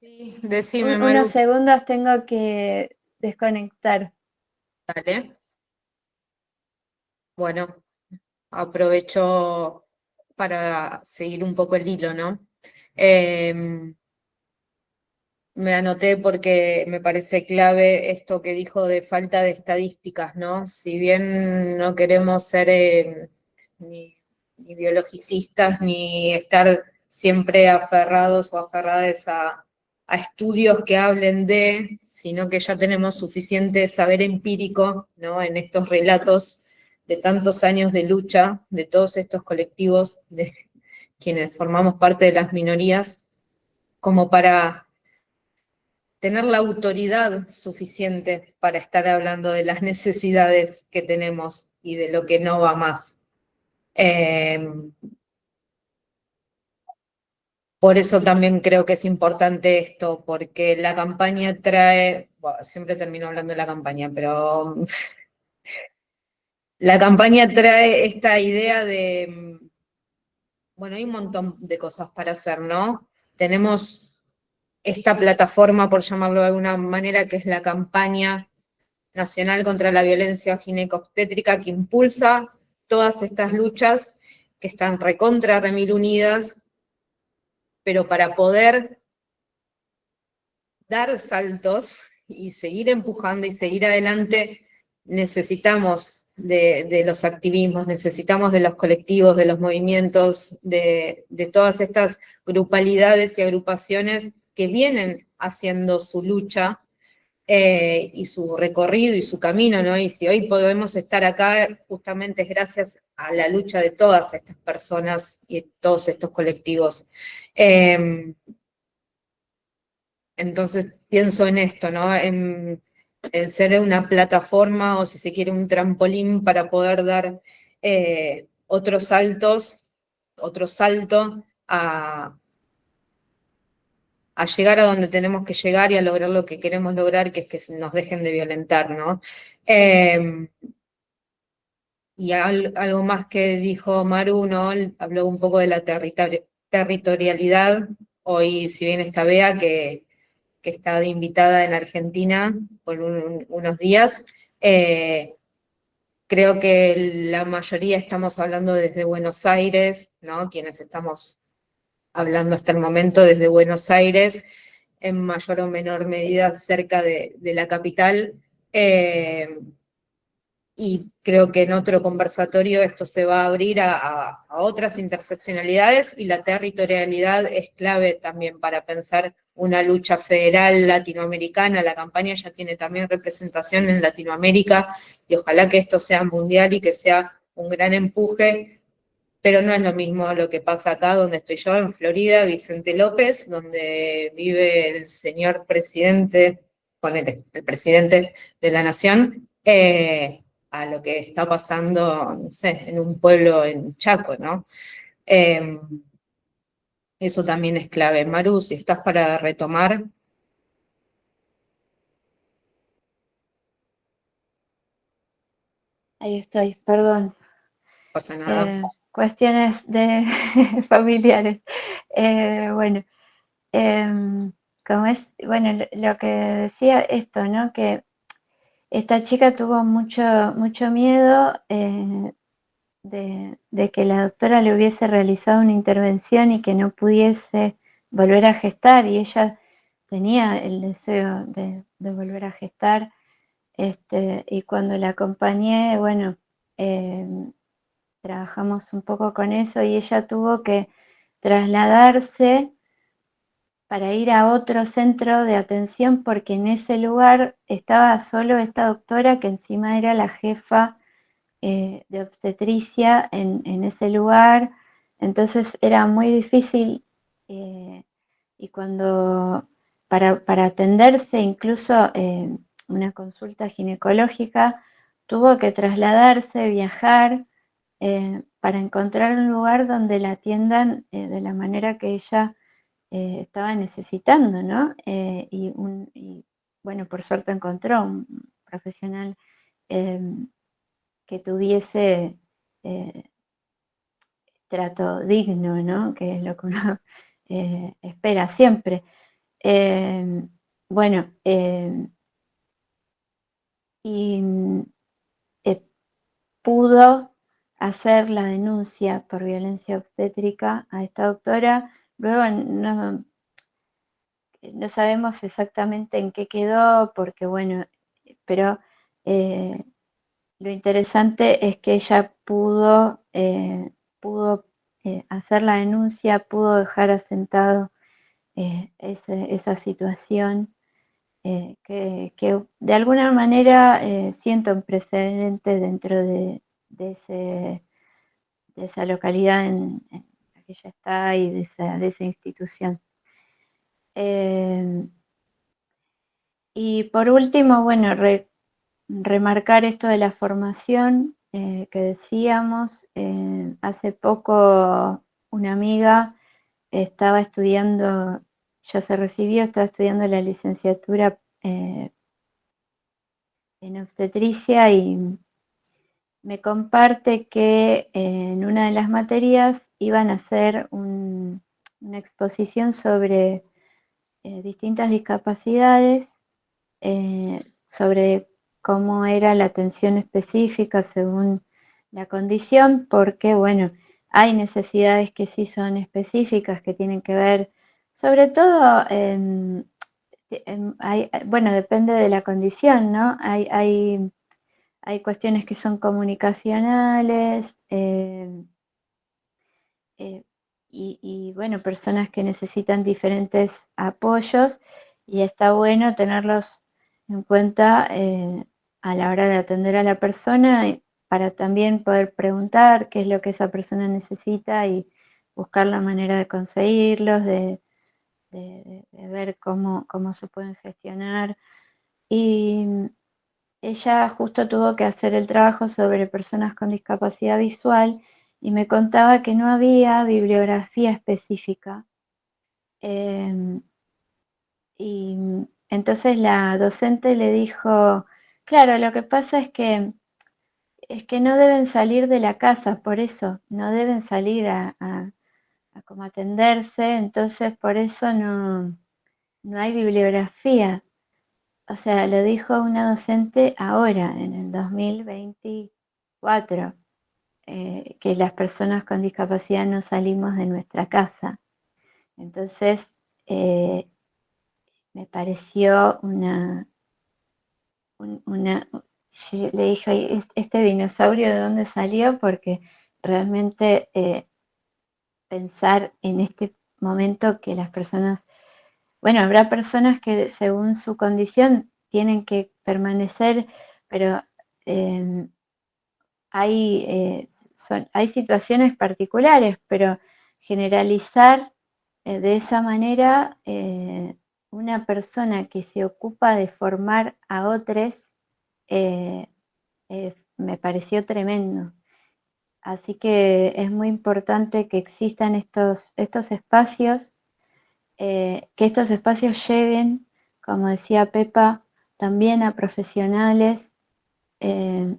Sí, decime, Maru. unos segundos tengo que desconectar. Dale. Bueno, aprovecho para seguir un poco el hilo, ¿no? Me anoté porque me parece clave esto que dijo de falta de estadísticas, ¿no? Si bien no queremos ser ni biologicistas ni estar siempre aferrados o aferradas a estudios que hablen de, sino que ya tenemos suficiente saber empírico, ¿no? En estos relatos de tantos años de lucha de todos estos colectivos, de quienes formamos parte de las minorías, como para tener la autoridad suficiente para estar hablando de las necesidades que tenemos y de lo que no va más. Por eso también creo que es importante esto, porque la campaña trae, bueno, siempre termino hablando de la campaña, pero la campaña trae esta idea de, bueno, hay un montón de cosas para hacer, ¿no? Tenemos esta plataforma, por llamarlo de alguna manera, que es la campaña nacional contra la violencia ginecobstétrica, que impulsa todas estas luchas que están recontra remil unidas, pero para poder dar saltos y seguir empujando y seguir adelante, necesitamos de los activismos, necesitamos de los colectivos, de los movimientos, de todas estas grupalidades y agrupaciones que vienen haciendo su lucha y su recorrido y su camino, ¿no? Y si hoy podemos estar acá, justamente es gracias a la lucha de todas estas personas y de todos estos colectivos. Entonces pienso en esto, ¿no? En ser una plataforma o si se quiere un trampolín para poder dar otros saltos, otro salto a llegar a donde tenemos que llegar y a lograr lo que queremos lograr, que es que nos dejen de violentar, ¿no? Y algo más que dijo Maru, ¿no? Habló un poco de la territorialidad. Hoy, si bien está Bea, que está de invitada en Argentina por unos días, Creo que la mayoría estamos hablando desde Buenos Aires, ¿no? Quienes estamos hablando hasta el momento desde Buenos Aires, en mayor o menor medida cerca de la capital. Y creo que en otro conversatorio esto se va a abrir a otras interseccionalidades, y la territorialidad es clave también para pensar una lucha federal latinoamericana. La campaña ya tiene también representación en Latinoamérica, y ojalá que esto sea mundial y que sea un gran empuje, pero no es lo mismo lo que pasa acá donde estoy yo, en Florida, Vicente López, donde vive el señor presidente, ponele, el presidente de la nación, a lo que está pasando, no sé, en un pueblo en Chaco, ¿no? Eso también es clave. Maru, si estás para retomar. Ahí estoy, perdón. No pasa nada. Cuestiones de familiares. Bueno, como es, bueno, lo que decía esto, ¿no? Que esta chica tuvo mucho miedo de que la doctora le hubiese realizado una intervención y que no pudiese volver a gestar, y ella tenía el deseo de volver a gestar, y cuando la acompañé, bueno, trabajamos un poco con eso, y ella tuvo que trasladarse para ir a otro centro de atención, porque en ese lugar estaba solo esta doctora, que encima era la jefa de obstetricia en ese lugar. Entonces era muy difícil, y cuando para atenderse incluso una consulta ginecológica, tuvo que trasladarse, viajar, para encontrar un lugar donde la atiendan de la manera que ella estaba necesitando, ¿no? Y bueno, por suerte encontró un profesional que tuviese trato digno, ¿no? Que es lo que uno espera siempre. Bueno, y pudo hacer la denuncia por violencia obstétrica a esta doctora. Luego no sabemos exactamente en qué quedó, porque bueno, pero lo interesante es que ella pudo hacer la denuncia, pudo dejar asentado esa situación, que de alguna manera sienta un precedente dentro de esa localidad en la que ella está, y de esa institución. Y por último, bueno, remarcar esto de la formación que decíamos. Hace poco una amiga estaba estudiando, ya se recibió, estaba estudiando la licenciatura en obstetricia, y me comparte que en una de las materias iban a hacer una exposición sobre distintas discapacidades, sobre cómo era la atención específica según la condición, porque bueno, hay necesidades que sí son específicas, que tienen que ver, sobre todo, bueno, depende de la condición, ¿no? Hay cuestiones que son comunicacionales, y bueno, personas que necesitan diferentes apoyos, y está bueno tenerlos en cuenta a la hora de atender a la persona, para también poder preguntar qué es lo que esa persona necesita y buscar la manera de conseguirlos, de ver cómo se pueden gestionar. Y ella justo tuvo que hacer el trabajo sobre personas con discapacidad visual, y me contaba que no había bibliografía específica. Y entonces la docente le dijo, claro, lo que pasa es que no deben salir de la casa, por eso, no deben salir a como atenderse, entonces por eso no hay bibliografía. o sea, lo dijo una docente ahora, en el 2024, que las personas con discapacidad no salimos de nuestra casa. Entonces, me pareció yo le dije, ¿este dinosaurio de dónde salió? Porque realmente pensar en este momento que las personas, bueno, habrá personas que según su condición tienen que permanecer, pero hay situaciones particulares, pero generalizar de esa manera, una persona que se ocupa de formar a otros, me pareció tremendo. Así que es muy importante que existan estos espacios, que estos espacios lleguen, como decía Pepa, también a profesionales, que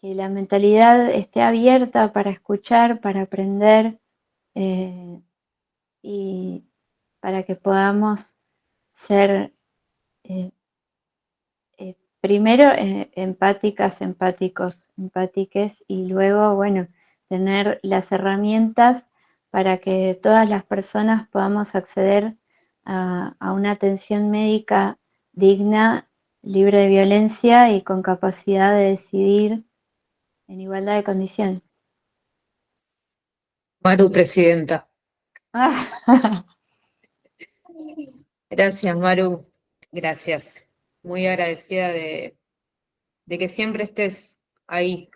la mentalidad esté abierta para escuchar, para aprender, y para que podamos ser primero empáticas, empátiques, y luego, bueno, tener las herramientas para que todas las personas podamos acceder a una atención médica digna, libre de violencia y con capacidad de decidir en igualdad de condiciones. Maru, presidenta. Gracias, Maru. Gracias. Muy agradecida de que siempre estés ahí,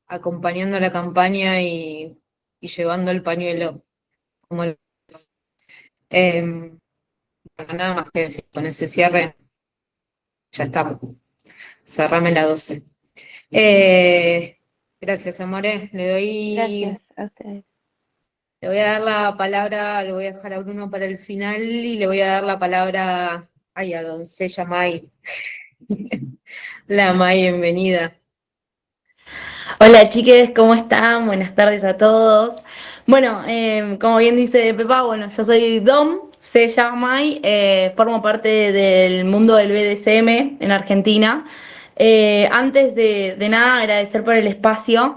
acompañando la campaña y llevando el pañuelo. Bueno, nada más que decir, con ese cierre, ya está. Cerrame la 12. Gracias, amores. Gracias a ustedes. Le voy a dar la palabra, lo voy a dejar a Bruno para el final y le voy a dar la palabra a doncella May. La May, bienvenida. Hola chiques, ¿cómo están? Buenas tardes a todos. Bueno, como bien dice Pepa, bueno, yo soy Dom, se llama May, formo parte del mundo del BDSM en Argentina. Antes de nada, agradecer por el espacio.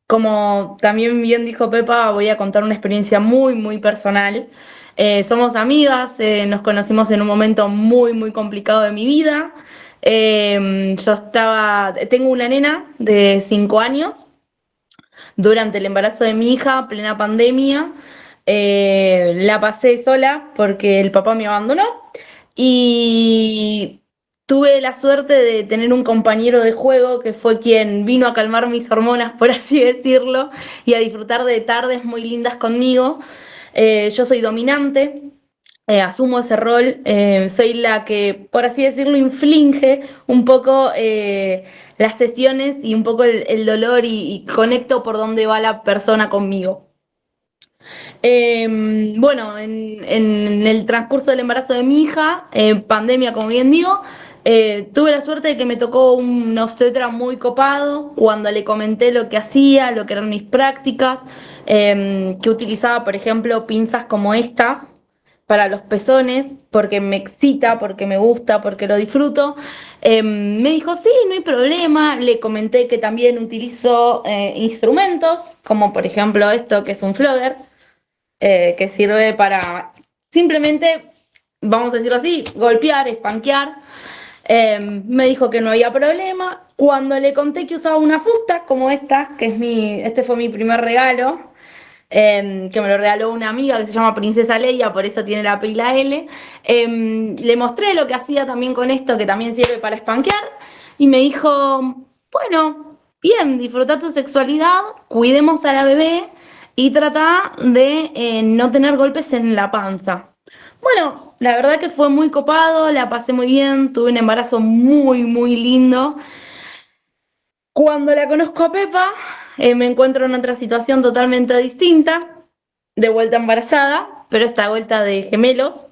Como también bien dijo Pepa, voy a contar una experiencia muy, muy personal. Somos amigas, nos conocimos en un momento muy, muy complicado de mi vida. Tengo una nena de 5 años. Durante el embarazo de mi hija, plena pandemia, la pasé sola porque el papá me abandonó y tuve la suerte de tener un compañero de juego que fue quien vino a calmar mis hormonas, por así decirlo, y a disfrutar de tardes muy lindas conmigo. Yo soy dominante. Asumo ese rol, soy la que, por así decirlo, inflige un poco las sesiones y un poco el dolor y conecto por dónde va la persona conmigo. Bueno, en el transcurso del embarazo de mi hija, pandemia como bien digo, tuve la suerte de que me tocó un obstetra muy copado cuando le comenté lo que hacía, lo que eran mis prácticas, que utilizaba, por ejemplo, pinzas como estas para los pezones, porque me excita, porque me gusta, porque lo disfruto. Me dijo, sí, no hay problema. Le comenté que también utilizo instrumentos, como por ejemplo esto que es un flogger, que sirve para simplemente, vamos a decirlo así, golpear, espanquear. Me dijo que no había problema. Cuando le conté que usaba una fusta como esta, este fue mi primer regalo, que me lo regaló una amiga que se llama Princesa Leia, por eso tiene la pila L. Le mostré lo que hacía también con esto, que también sirve para espanquear, y me dijo, bueno, bien, disfruta tu sexualidad, cuidemos a la bebé y trata de no tener golpes en la panza. Bueno, la verdad que fue muy copado, la pasé muy bien, tuve un embarazo muy, muy lindo. Cuando la conozco a Pepa, me encuentro en otra situación totalmente distinta, de vuelta embarazada, pero esta vuelta de gemelos.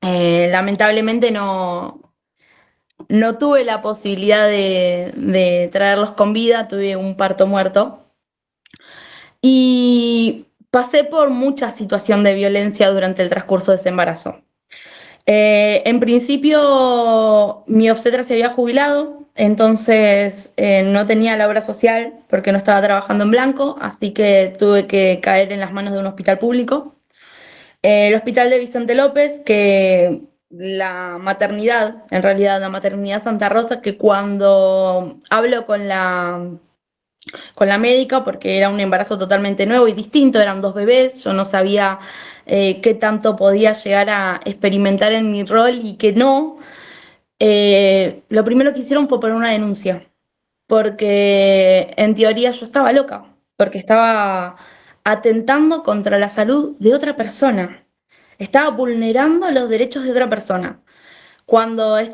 Lamentablemente no tuve la posibilidad de traerlos con vida, tuve un parto muerto. Y pasé por mucha situación de violencia durante el transcurso de ese embarazo. En principio, mi obstetra se había jubilado, entonces no tenía la obra social porque no estaba trabajando en blanco, así que tuve que caer en las manos de un hospital público. El hospital de Vicente López, que la maternidad, en realidad la maternidad Santa Rosa, que cuando hablo con la médica, porque era un embarazo totalmente nuevo y distinto, eran 2 bebés, yo no sabía qué tanto podía llegar a experimentar en mi rol y qué no. Lo primero que hicieron fue poner una denuncia, porque en teoría yo estaba loca, porque estaba atentando contra la salud de otra persona, estaba vulnerando los derechos de otra persona. Cuando el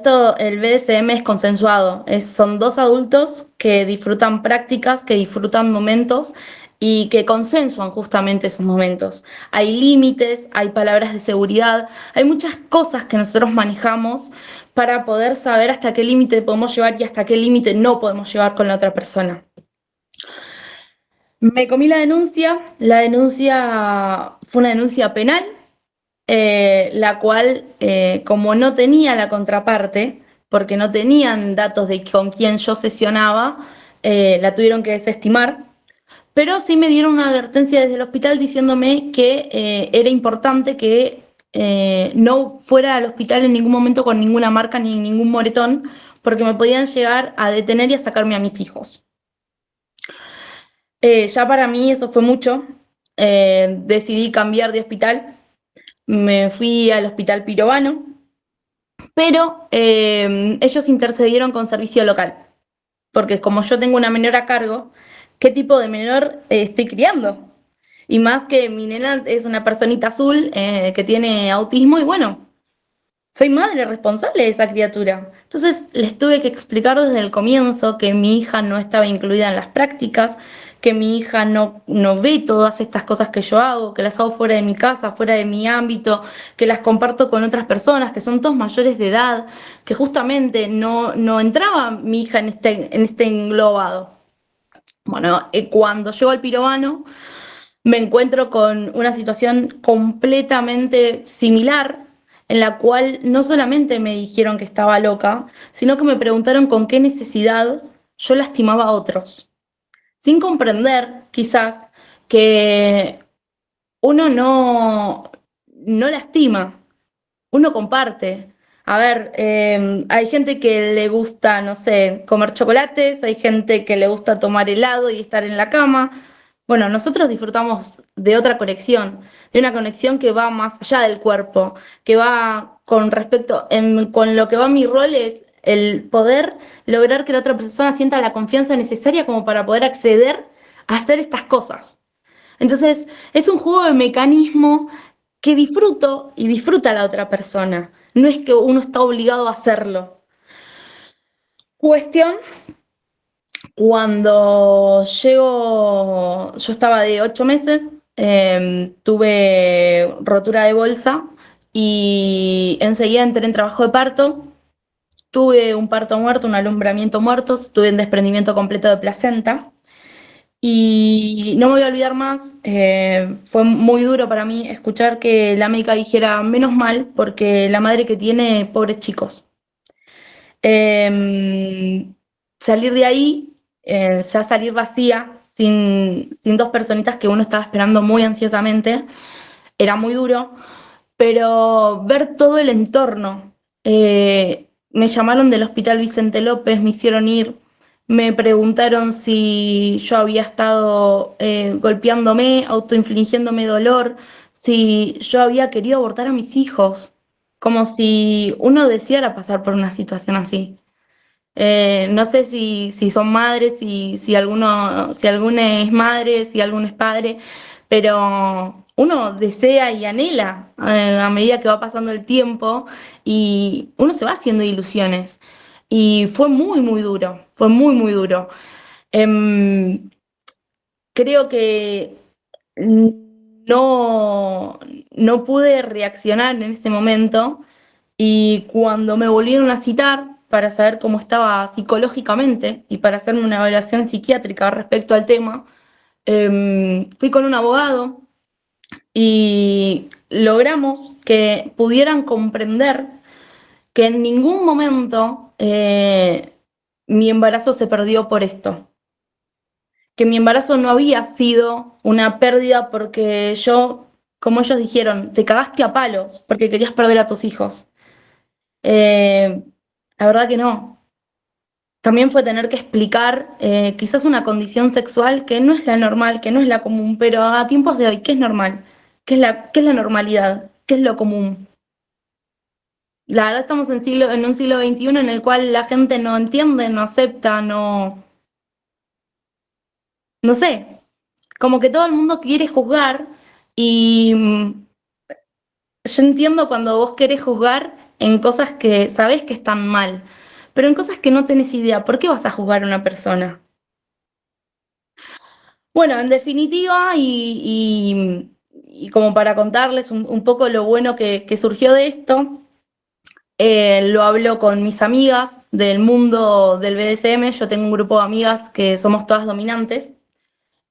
BDSM es consensuado, son 2 adultos que disfrutan prácticas, que disfrutan momentos y que consensuan justamente esos momentos. Hay límites, hay palabras de seguridad, hay muchas cosas que nosotros manejamos para poder saber hasta qué límite podemos llevar y hasta qué límite no podemos llevar con la otra persona. Me comí la denuncia fue una denuncia penal, la cual, como no tenía la contraparte, porque no tenían datos de con quién yo sesionaba, la tuvieron que desestimar, pero sí me dieron una advertencia desde el hospital diciéndome que era importante que no fuera al hospital en ningún momento con ninguna marca ni ningún moretón, porque me podían llegar a detener y a sacarme a mis hijos. Ya para mí eso fue mucho, decidí cambiar de hospital. Me fui al hospital Pirovano, pero ellos intercedieron con servicio local, porque como yo tengo una menor a cargo, ¿qué tipo de menor estoy criando? Y más que mi nena es una personita azul que tiene autismo y bueno, soy madre responsable de esa criatura. Entonces les tuve que explicar desde el comienzo que mi hija no estaba incluida en las prácticas, que mi hija no ve todas estas cosas que yo hago, que las hago fuera de mi casa, fuera de mi ámbito, que las comparto con otras personas, que son todos mayores de edad, que justamente no entraba mi hija en este englobado. Bueno, cuando llego al Pirovano me encuentro con una situación completamente similar, en la cual no solamente me dijeron que estaba loca, sino que me preguntaron con qué necesidad yo lastimaba a otros, sin comprender quizás que uno no lastima, uno comparte. A ver, hay gente que le gusta, no sé, comer chocolates, hay gente que le gusta tomar helado y estar en la cama. Bueno, nosotros disfrutamos de otra conexión, de una conexión que va más allá del cuerpo, que va con respecto, con lo que va mi rol es el poder lograr que la otra persona sienta la confianza necesaria como para poder acceder a hacer estas cosas. Entonces, es un juego de mecanismo que disfruto y disfruta la otra persona. No es que uno está obligado a hacerlo. Cuestión, cuando yo estaba de 8 meses, tuve rotura de bolsa y enseguida entré en trabajo de parto. Tuve un parto muerto, un alumbramiento muerto, tuve un desprendimiento completo de placenta. Y no me voy a olvidar más, fue muy duro para mí escuchar que la médica dijera, menos mal, porque la madre que tiene, pobres chicos. Salir de ahí, ya salir vacía, sin 2 personitas que uno estaba esperando muy ansiosamente, era muy duro, pero ver todo el entorno, me llamaron del hospital Vicente López, me hicieron ir, me preguntaron si yo había estado golpeándome, autoinfligiéndome dolor, si yo había querido abortar a mis hijos, como si uno deseara pasar por una situación así. No sé si son madres, si alguna es madre, si alguno es padre, pero uno desea y anhela a medida que va pasando el tiempo y uno se va haciendo ilusiones. Y fue muy, muy duro, fue muy, muy duro. Creo que no pude reaccionar en ese momento y cuando me volvieron a citar para saber cómo estaba psicológicamente y para hacerme una evaluación psiquiátrica respecto al tema, fui con un abogado y logramos que pudieran comprender que en ningún momento mi embarazo se perdió por esto. Que mi embarazo no había sido una pérdida porque yo, como ellos dijeron, te cagaste a palos porque querías perder a tus hijos. La verdad que no. También fue tener que explicar quizás una condición sexual que no es la normal, que no es la común, pero a tiempos de hoy, ¿qué es normal? ¿Qué es la normalidad? ¿Qué es lo común? La verdad estamos en un siglo XXI en el cual la gente no entiende, no acepta, no sé, como que todo el mundo quiere juzgar y yo entiendo cuando vos querés juzgar en cosas que sabés que están mal, pero en cosas que no tenés idea, ¿por qué vas a juzgar a una persona? Bueno, en definitiva, y como para contarles un poco lo bueno que surgió de esto, lo hablo con mis amigas del mundo del BDSM. Yo tengo un grupo de amigas que somos todas dominantes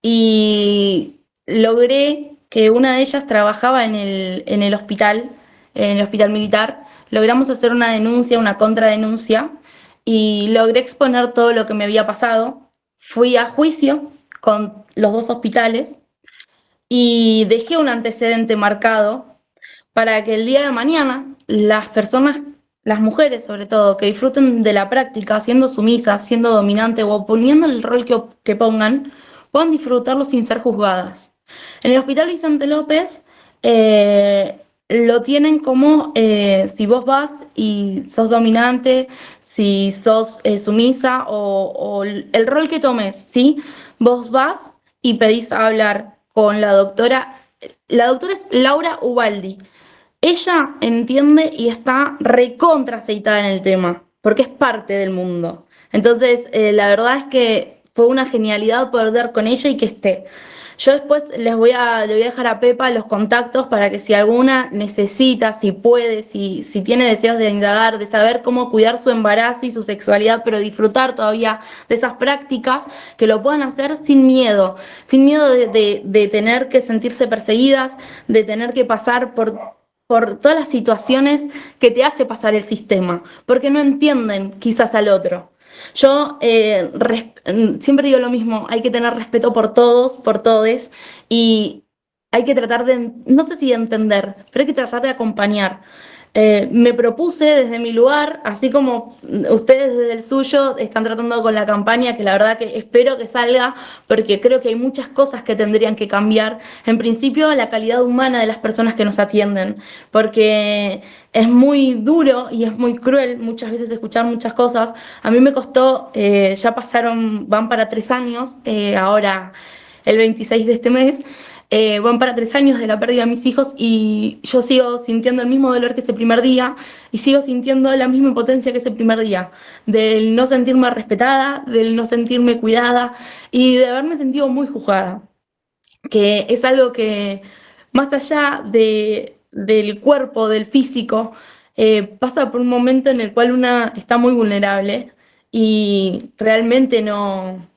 y logré que una de ellas trabajaba en el hospital militar. Logramos hacer una denuncia, una contradenuncia, y logré exponer todo lo que me había pasado. Fui a juicio con los dos hospitales y dejé un antecedente marcado para que el día de mañana las personas, las mujeres sobre todo, que disfruten de la práctica, siendo sumisas, siendo dominante o poniendo el rol que pongan, puedan disfrutarlo sin ser juzgadas. En el Hospital Vicente López lo tienen como si vos vas y sos dominante, si sos sumisa o el rol que tomes, ¿sí? Vos vas y pedís hablar con la doctora. La doctora es Laura Ubaldi. Ella entiende y está recontra aceitada en el tema, porque es parte del mundo. Entonces, la verdad es que fue una genialidad poder dar con ella y que esté. Yo después le voy a dejar a Pepa los contactos para que si alguna necesita, si puede, si tiene deseos de indagar, de saber cómo cuidar su embarazo y su sexualidad, pero disfrutar todavía de esas prácticas, que lo puedan hacer sin miedo de tener que sentirse perseguidas, de tener que pasar por todas las situaciones que te hace pasar el sistema, porque no entienden quizás al otro. Yo siempre digo lo mismo, hay que tener respeto por todos, por todes, y hay que tratar de, no sé si de entender, pero hay que tratar de acompañar. Me propuse desde mi lugar, así como ustedes desde el suyo están tratando con la campaña, que la verdad que espero que salga, porque creo que hay muchas cosas que tendrían que cambiar. En principio, la calidad humana de las personas que nos atienden, porque es muy duro y es muy cruel muchas veces escuchar muchas cosas. A mí me costó, van para 3 años, ahora el 26 de este mes, van para 3 años de la pérdida de mis hijos y yo sigo sintiendo el mismo dolor que ese primer día y sigo sintiendo la misma impotencia que ese primer día, del no sentirme respetada, del no sentirme cuidada y de haberme sentido muy juzgada, que es algo que más allá del cuerpo, del físico, pasa por un momento en el cual una está muy vulnerable y realmente no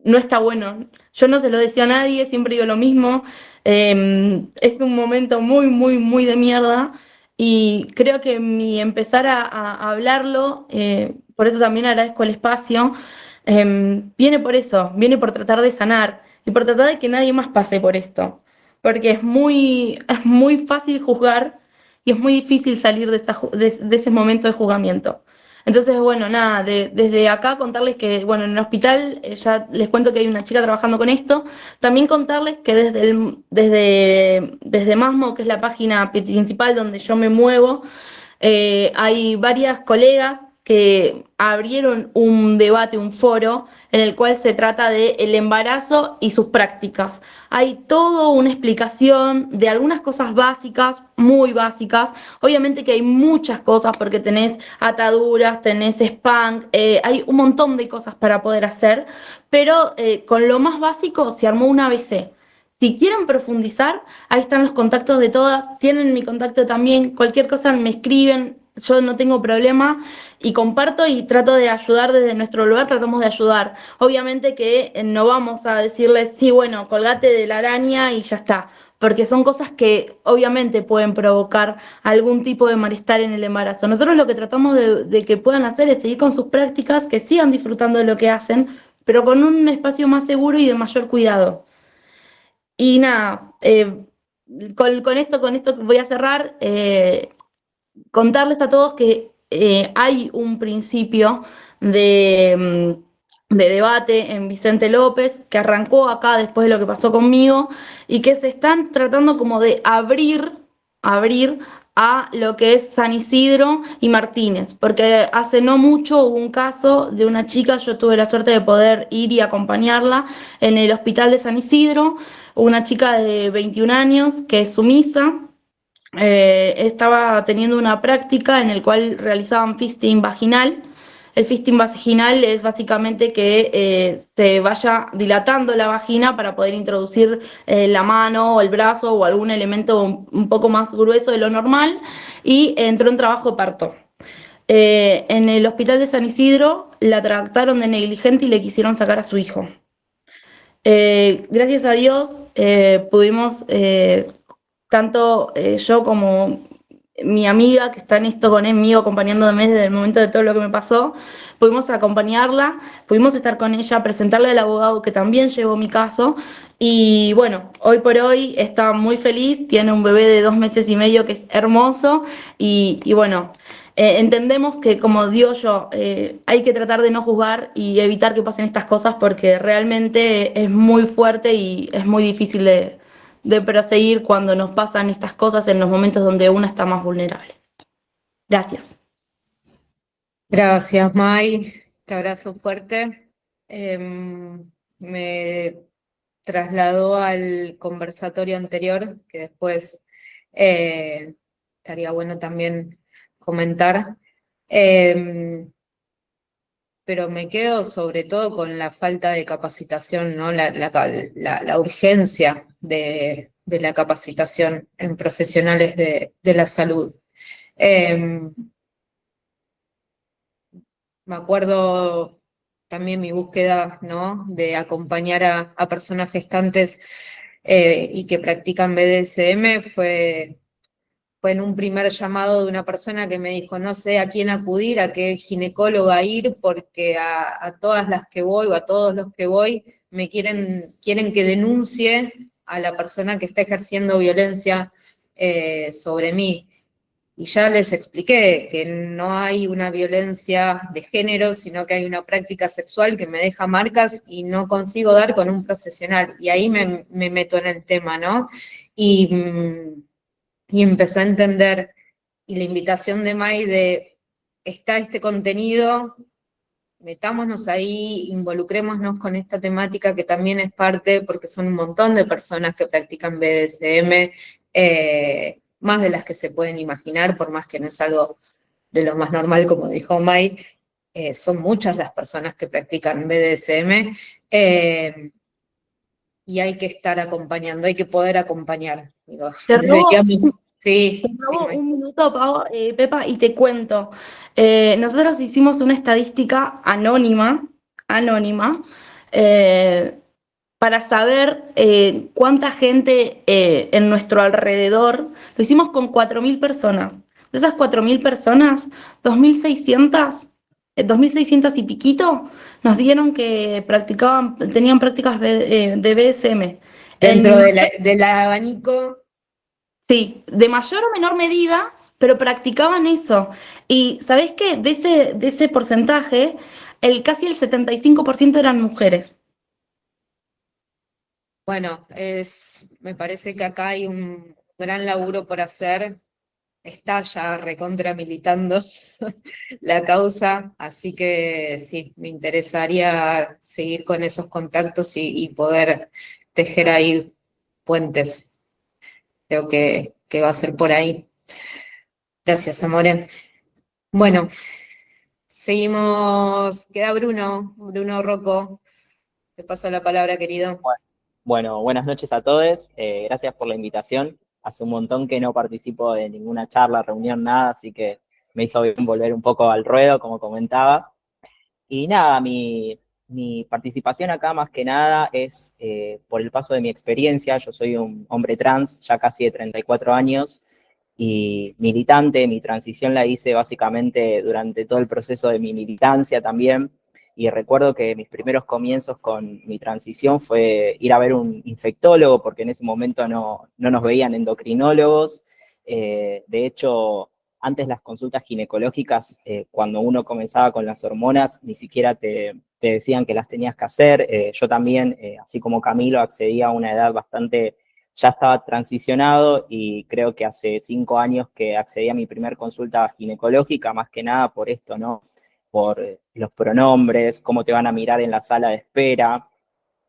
está bueno. Yo no se lo deseo a nadie, siempre digo lo mismo. Es un momento muy, muy, muy de mierda y creo que mi empezar a hablarlo, por eso también agradezco el espacio, viene por eso, viene por tratar de sanar y por tratar de que nadie más pase por esto, porque es muy fácil juzgar y es muy difícil salir de ese momento de juzgamiento. Entonces, bueno, nada, desde acá contarles que, bueno, en el hospital ya les cuento que hay una chica trabajando con esto. También contarles que desde Masmo, que es la página principal donde yo me muevo, hay varias colegas que abrieron un debate, un foro, en el cual se trata del embarazo y sus prácticas. Hay toda una explicación de algunas cosas básicas, muy básicas. Obviamente que hay muchas cosas porque tenés ataduras, tenés spank, hay un montón de cosas para poder hacer, pero con lo más básico se armó un ABC. Si quieren profundizar, ahí están los contactos de todas, tienen mi contacto también, cualquier cosa me escriben, yo no tengo problema y comparto y trato de ayudar desde nuestro lugar, tratamos de ayudar. Obviamente que no vamos a decirles, sí, bueno, colgate de la araña y ya está, porque son cosas que obviamente pueden provocar algún tipo de malestar en el embarazo. Nosotros lo que tratamos de que puedan hacer es seguir con sus prácticas, que sigan disfrutando de lo que hacen, pero con un espacio más seguro y de mayor cuidado. Y nada, con esto voy a cerrar, contarles a todos que hay un principio de debate en Vicente López, que arrancó acá después de lo que pasó conmigo, y que se están tratando como de abrir a lo que es San Isidro y Martínez, porque hace no mucho hubo un caso de una chica, yo tuve la suerte de poder ir y acompañarla en el hospital de San Isidro, una chica de 21 años que es sumisa, estaba teniendo una práctica en la cual realizaban fisting vaginal. El fisting vaginal es básicamente que se vaya dilatando la vagina para poder introducir la mano o el brazo o algún elemento un poco más grueso de lo normal, y entró en trabajo de parto. En el hospital de San Isidro la trataron de negligente y le quisieron sacar a su hijo. Gracias a Dios pudimos, tanto yo como mi amiga que está en esto conmigo, acompañándome desde el momento de todo lo que me pasó, pudimos acompañarla, pudimos estar con ella, presentarle al abogado que también llevó mi caso, y bueno, hoy por hoy está muy feliz, tiene un bebé de 2 meses y medio que es hermoso, y bueno, entendemos que, como digo yo, hay que tratar de no juzgar y evitar que pasen estas cosas, porque realmente es muy fuerte y es muy difícil de proseguir cuando nos pasan estas cosas en los momentos donde uno está más vulnerable. Gracias. Gracias, May. Te abrazo fuerte. Me trasladó al conversatorio anterior, que después estaría bueno también comentar. Pero me quedo sobre todo con la falta de capacitación, ¿no? La urgencia de la capacitación en profesionales de la salud. Me acuerdo también mi búsqueda, ¿no? De acompañar a personas gestantes y que practican BDSM fue en un primer llamado de una persona que me dijo, no sé a quién acudir, a qué ginecóloga ir, porque a todas las que voy o a todos los que voy me quieren que denuncie a la persona que está ejerciendo violencia sobre mí. Y ya les expliqué que no hay una violencia de género, sino que hay una práctica sexual que me deja marcas y no consigo dar con un profesional. Y ahí me meto en el tema, ¿no? Y empecé a entender, y la invitación de May de, está este contenido, metámonos ahí, involucrémonos con esta temática que también es parte, porque son un montón de personas que practican BDSM, más de las que se pueden imaginar, por más que no es algo de lo más normal, como dijo May, son muchas las personas que practican BDSM, y hay que estar acompañando, hay que poder acompañar. Digo, Te robo, sí, te robo sí, un minuto, Pepa, y te cuento. Nosotros hicimos una estadística anónima, para saber cuánta gente en nuestro alrededor. Lo hicimos con 4.000 personas. De esas 4.000 personas, 2.600 y piquito, nos dieron que tenían prácticas de BDSM. dentro del abanico. Sí, de mayor o menor medida, pero practicaban eso. Y ¿sabés qué? De ese porcentaje, casi el 75% eran mujeres. Bueno, me parece que acá hay un gran laburo por hacer. Está ya recontra militando la causa, así que sí, me interesaría seguir con esos contactos y poder tejer ahí puentes. Creo que va a ser por ahí. Gracias, Amore. Bueno, seguimos. Queda Bruno Rocco. Te paso la palabra, querido. Bueno, buenas noches a todos. Gracias por la invitación. Hace un montón que no participo de ninguna charla, reunión, nada, así que me hizo bien volver un poco al ruedo, como comentaba. Y nada, mi mi participación acá más que nada es por el paso de mi experiencia. Yo soy un hombre trans, ya casi de 34 años, y militante. Mi transición la hice básicamente durante todo el proceso de mi militancia también, y recuerdo que mis primeros comienzos con mi transición fue ir a ver un infectólogo, porque en ese momento no nos veían endocrinólogos. De hecho, antes las consultas ginecológicas, cuando uno comenzaba con las hormonas, ni siquiera te decían que las tenías que hacer. Yo también, así como Camilo, accedía a una edad bastante, ya estaba transicionado, y creo que hace 5 años que accedí a mi primer consulta ginecológica, más que nada por esto, ¿no? Por los pronombres, cómo te van a mirar en la sala de espera.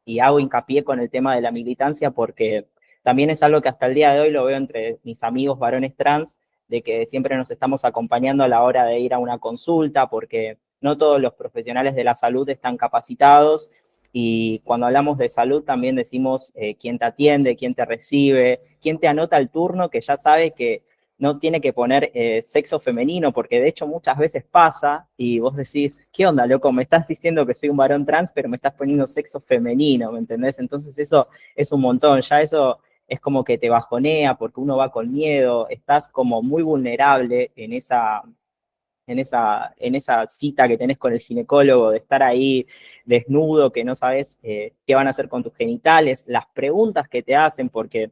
Y hago hincapié con el tema de la militancia porque también es algo que hasta el día de hoy lo veo entre mis amigos varones trans, de que siempre nos estamos acompañando a la hora de ir a una consulta, porque no todos los profesionales de la salud están capacitados, y cuando hablamos de salud también decimos quién te atiende, quién te recibe, quién te anota el turno, que ya sabe que no tiene que poner sexo femenino, porque de hecho muchas veces pasa y vos decís, ¿qué onda, loco? Me estás diciendo que soy un varón trans, pero me estás poniendo sexo femenino, ¿me entendés? Entonces eso es un montón, ya eso es como que te bajonea porque uno va con miedo, estás como muy vulnerable en esa cita que tenés con el ginecólogo, de estar ahí desnudo, que no sabes qué van a hacer con tus genitales, las preguntas que te hacen, porque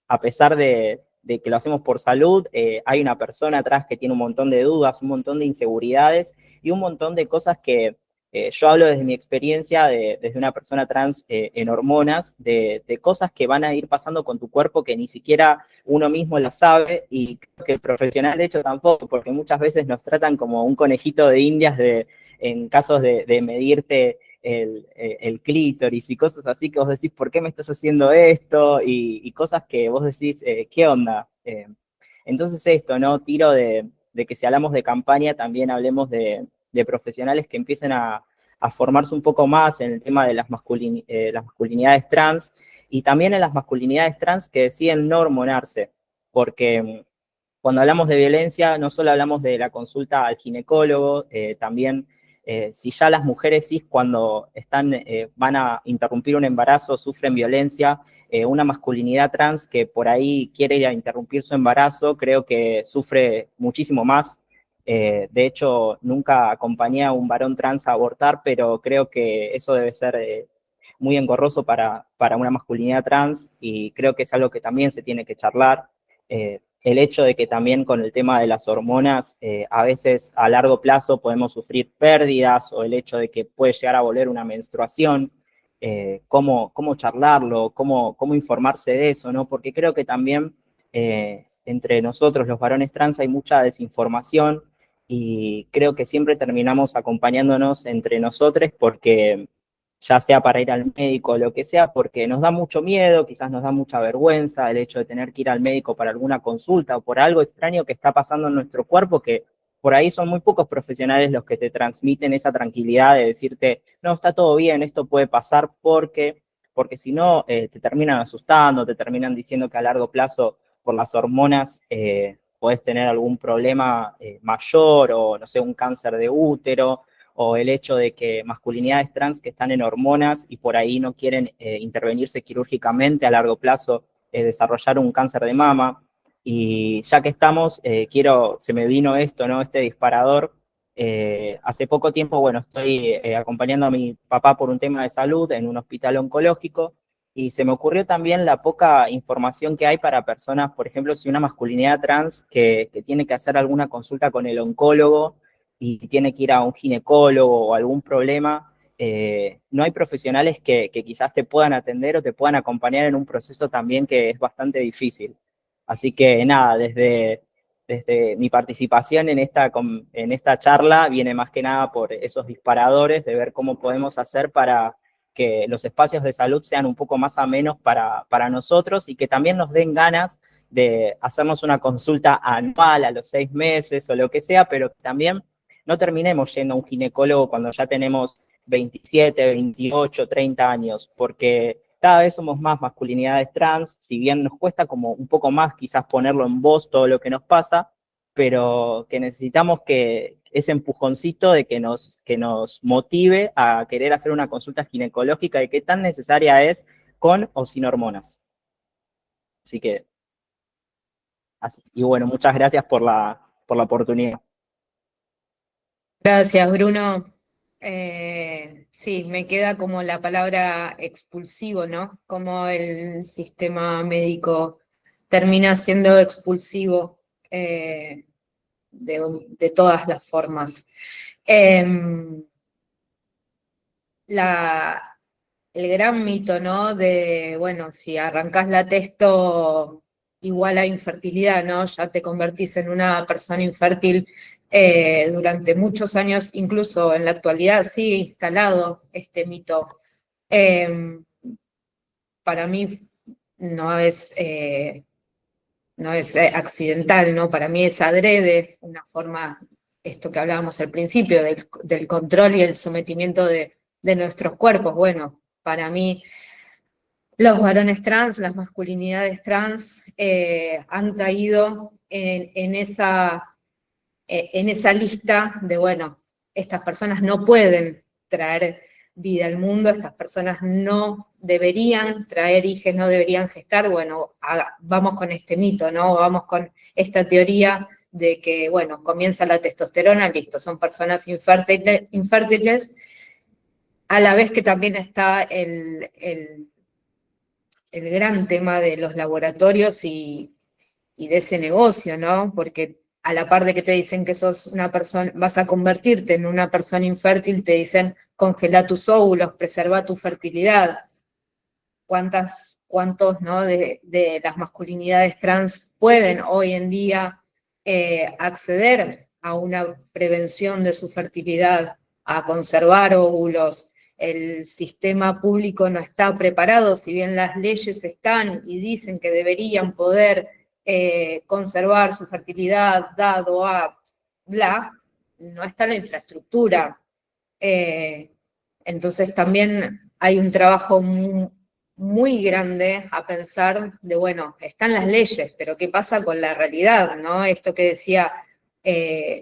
a pesar de que lo hacemos por salud, hay una persona atrás que tiene un montón de dudas, un montón de inseguridades y un montón de cosas que yo hablo desde mi experiencia, desde una persona trans en hormonas, de cosas que van a ir pasando con tu cuerpo que ni siquiera uno mismo las sabe, y creo que el profesional de hecho tampoco, porque muchas veces nos tratan como un conejito de indias en casos de medirte el clítoris y cosas así, que vos decís, ¿por qué me estás haciendo esto? Y cosas que vos decís, ¿qué onda? Entonces esto, ¿no? Tiro de que si hablamos de campaña, también hablemos de profesionales que empiecen a formarse un poco más en el tema de las masculinidades trans, y también en las masculinidades trans que deciden no hormonarse, porque cuando hablamos de violencia no solo hablamos de la consulta al ginecólogo, también si ya las mujeres cis cuando van a interrumpir un embarazo sufren violencia, una masculinidad trans que por ahí quiere ir a interrumpir su embarazo, creo que sufre muchísimo más. De hecho, nunca acompañé a un varón trans a abortar, pero creo que eso debe ser muy engorroso para una masculinidad trans, y creo que es algo que también se tiene que charlar. El hecho de que también con el tema de las hormonas, a veces a largo plazo podemos sufrir pérdidas, o el hecho de que puede llegar a volver una menstruación, cómo charlarlo, cómo informarse de eso, ¿no? Porque creo que también entre nosotros, los varones trans, hay mucha desinformación, y creo que siempre terminamos acompañándonos entre nosotros porque, ya sea para ir al médico o lo que sea, porque nos da mucho miedo, quizás nos da mucha vergüenza el hecho de tener que ir al médico para alguna consulta o por algo extraño que está pasando en nuestro cuerpo, que por ahí son muy pocos profesionales los que te transmiten esa tranquilidad de decirte, no, está todo bien, esto puede pasar porque si no, te terminan asustando, te terminan diciendo que a largo plazo, por las hormonas, podés tener algún problema mayor, o no sé, un cáncer de útero, o el hecho de que masculinidades trans que están en hormonas y por ahí no quieren intervenirse quirúrgicamente a largo plazo, desarrollar un cáncer de mama. Y ya que estamos, se me vino esto, ¿no? Este disparador. Hace poco tiempo, bueno, estoy acompañando a mi papá por un tema de salud en un hospital oncológico, y se me ocurrió también la poca información que hay para personas, por ejemplo, si una masculinidad trans que tiene que hacer alguna consulta con el oncólogo y tiene que ir a un ginecólogo o algún problema, no hay profesionales que quizás te puedan atender o te puedan acompañar en un proceso también que es bastante difícil. Así que nada, desde mi participación en esta charla viene más que nada por esos disparadores de ver cómo podemos hacer para que los espacios de salud sean un poco más amenos para nosotros, y que también nos den ganas de hacernos una consulta anual a los 6 meses o lo que sea, pero que también no terminemos yendo a un ginecólogo cuando ya tenemos 27, 28, 30 años, porque cada vez somos más masculinidades trans, si bien nos cuesta como un poco más quizás ponerlo en voz todo lo que nos pasa, pero que necesitamos que ese empujoncito de que nos motive a querer hacer una consulta ginecológica y qué tan necesaria es con o sin hormonas. Así que, y bueno, muchas gracias por la oportunidad. Gracias, Bruno. Sí, me queda como la palabra expulsivo, ¿no? Como el sistema médico termina siendo expulsivo de todas las formas. El gran mito, ¿no? De, bueno, si arrancás la testo igual a infertilidad, ¿no? Ya te convertís en una persona infértil durante muchos años, incluso en la actualidad sigue instalado este mito. Para mí no es accidental, ¿no? Para mí es adrede, una forma, esto que hablábamos al principio, del control y el sometimiento de nuestros cuerpos. Bueno, para mí los varones trans, las masculinidades trans han caído en esa lista de, bueno, estas personas no pueden traer vida al mundo, estas personas no deberían traer hijos, no deberían gestar. Bueno, vamos con este mito, ¿no? Vamos con esta teoría de que, bueno, comienza la testosterona, listo, son personas infértiles, a la vez que también está el gran tema de los laboratorios y de ese negocio, ¿no? Porque a la par de que te dicen que sos una persona, vas a convertirte en una persona infértil, te dicen congela tus óvulos, preserva tu fertilidad. ¿Cuántos, ¿no? de las masculinidades trans pueden hoy en día acceder a una prevención de su fertilidad, a conservar óvulos? El sistema público no está preparado, si bien las leyes están y dicen que deberían poder conservar su fertilidad dado a bla, no está la infraestructura. Entonces también hay un trabajo muy grande a pensar de, bueno, están las leyes, pero ¿qué pasa con la realidad, no? Esto que decía,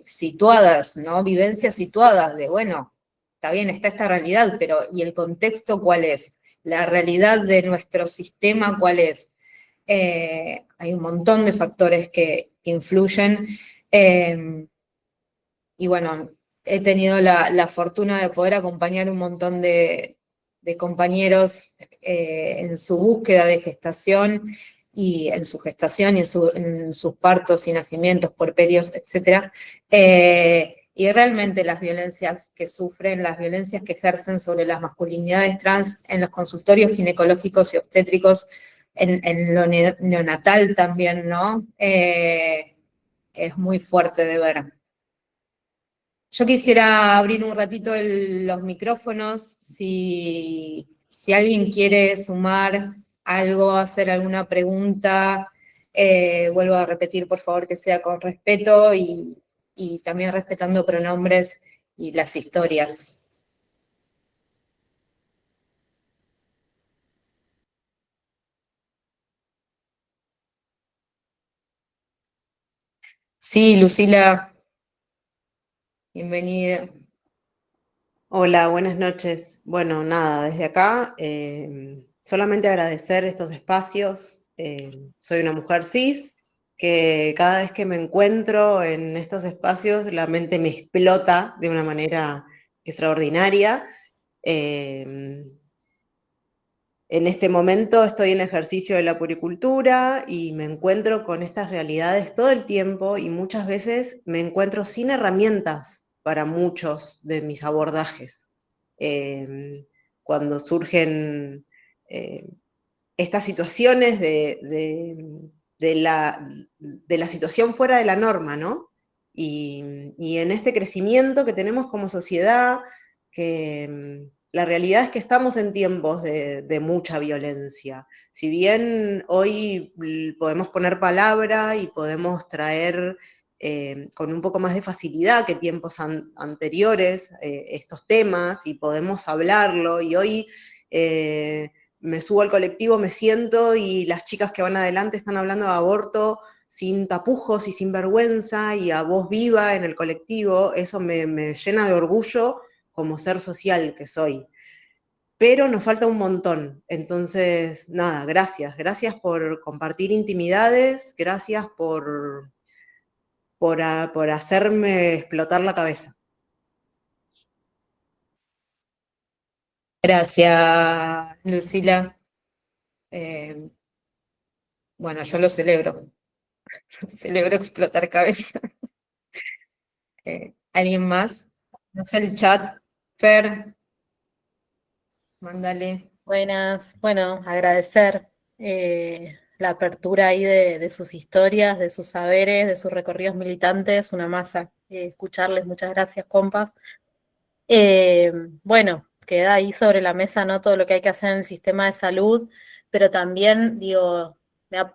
situadas, ¿no? Vivencias situadas de, bueno, está bien, está esta realidad, pero ¿y el contexto cuál es? La realidad de nuestro sistema, ¿cuál es? Hay un montón de factores que influyen. Y bueno, he tenido la fortuna de poder acompañar un montón de compañeros en su búsqueda de gestación y en su gestación y en sus partos y nacimientos, puerperios, etc. Y realmente las violencias que sufren, las violencias que ejercen sobre las masculinidades trans en los consultorios ginecológicos y obstétricos, en lo neonatal también, ¿no? Es muy fuerte de ver. Yo quisiera abrir un ratito los micrófonos, si alguien quiere sumar algo, hacer alguna pregunta, vuelvo a repetir, por favor, que sea con respeto y también respetando pronombres y las historias. Sí, Lucila, bienvenida. Hola, buenas noches. Bueno, nada, desde acá solamente agradecer estos espacios. Soy una mujer cis que cada vez que me encuentro en estos espacios la mente me explota de una manera extraordinaria. En este momento estoy en ejercicio de la puricultura y me encuentro con estas realidades todo el tiempo y muchas veces me encuentro sin herramientas para muchos de mis abordajes. Cuando surgen estas situaciones de la situación fuera de la norma, ¿no? Y en este crecimiento que tenemos como sociedad, que la realidad es que estamos en tiempos de mucha violencia. Si bien hoy podemos poner palabra y podemos traer con un poco más de facilidad que tiempos anteriores estos temas y podemos hablarlo, y hoy me subo al colectivo, me siento y las chicas que van adelante están hablando de aborto sin tapujos y sin vergüenza y a voz viva en el colectivo, eso me llena de orgullo como ser social que soy. Pero nos falta un montón. Entonces, nada, gracias por compartir intimidades, gracias por hacerme explotar la cabeza. Gracias, Lucila. Bueno, yo lo celebro. Celebro explotar cabeza. ¿Alguien más? No sé, el chat. Fer, mándale. Buenas, bueno, agradecer la apertura ahí de sus historias, de sus saberes, de sus recorridos militantes, una masa. Escucharles, muchas gracias, compas. Bueno, queda ahí sobre la mesa, ¿no? Todo lo que hay que hacer en el sistema de salud, pero también, digo,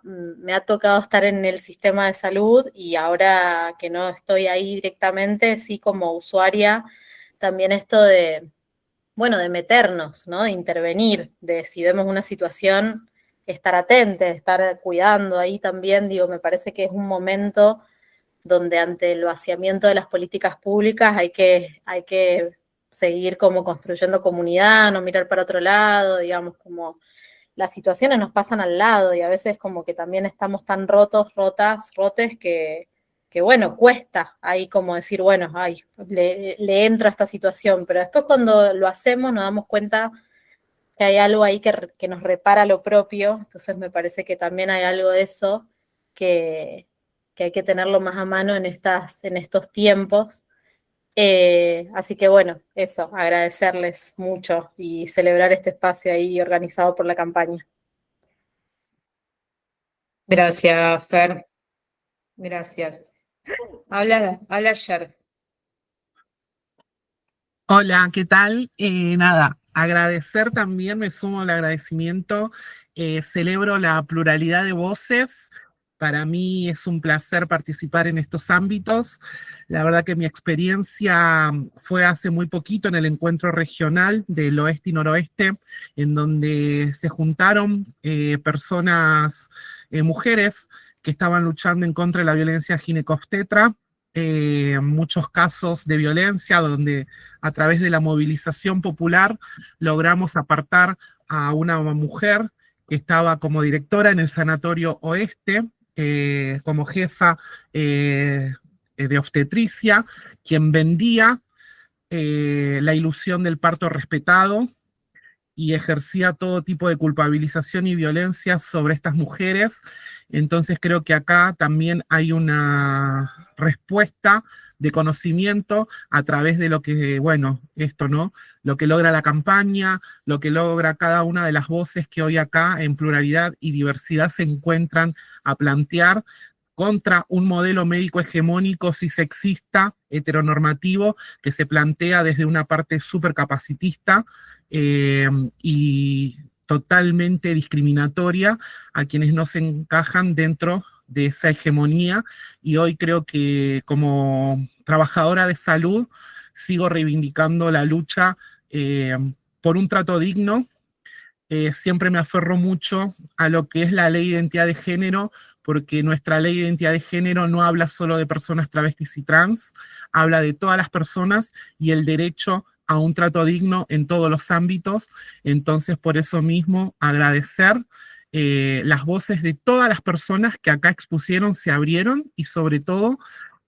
me ha tocado estar en el sistema de salud y ahora que no estoy ahí directamente, sí como usuaria, también esto de, bueno, de meternos, ¿no? De intervenir, de si vemos una situación, estar atentos, estar cuidando ahí también, digo, me parece que es un momento donde ante el vaciamiento de las políticas públicas hay que seguir como construyendo comunidad, no mirar para otro lado, digamos, como las situaciones nos pasan al lado y a veces como que también estamos tan rotes que bueno, cuesta ahí como decir, bueno, ay, le entro a esta situación, pero después cuando lo hacemos nos damos cuenta que hay algo ahí que nos repara lo propio, entonces me parece que también hay algo de eso que hay que tenerlo más a mano en estos tiempos. Así que bueno, eso, agradecerles mucho y celebrar este espacio ahí organizado por la campaña. Gracias, Fer. Gracias. Habla Yer. Hola, ¿qué tal? Nada, agradecer también, me sumo al agradecimiento, celebro la pluralidad de voces, para mí es un placer participar en estos ámbitos, la verdad que mi experiencia fue hace muy poquito en el encuentro regional del oeste y noroeste, en donde se juntaron personas, mujeres que estaban luchando en contra de la violencia ginecobstetra, muchos casos de violencia donde a través de la movilización popular logramos apartar a una mujer que estaba como directora en el Sanatorio Oeste, como jefa de obstetricia, quien vendía la ilusión del parto respetado y ejercía todo tipo de culpabilización y violencia sobre estas mujeres. Entonces creo que acá también hay una respuesta de conocimiento a través de lo que, bueno, esto, ¿no? Lo que logra la campaña, lo que logra cada una de las voces que hoy acá en pluralidad y diversidad se encuentran a plantear contra un modelo médico hegemónico, cisexista, heteronormativo, que se plantea desde una parte súper capacitista y totalmente discriminatoria a quienes no se encajan dentro de esa hegemonía. Y hoy creo que como trabajadora de salud sigo reivindicando la lucha por un trato digno. Siempre me aferro mucho a lo que es la ley de identidad de género, porque nuestra ley de identidad de género no habla solo de personas travestis y trans, habla de todas las personas y el derecho a un trato digno en todos los ámbitos. Entonces, por eso mismo, agradecer las voces de todas las personas que acá expusieron, se abrieron, y sobre todo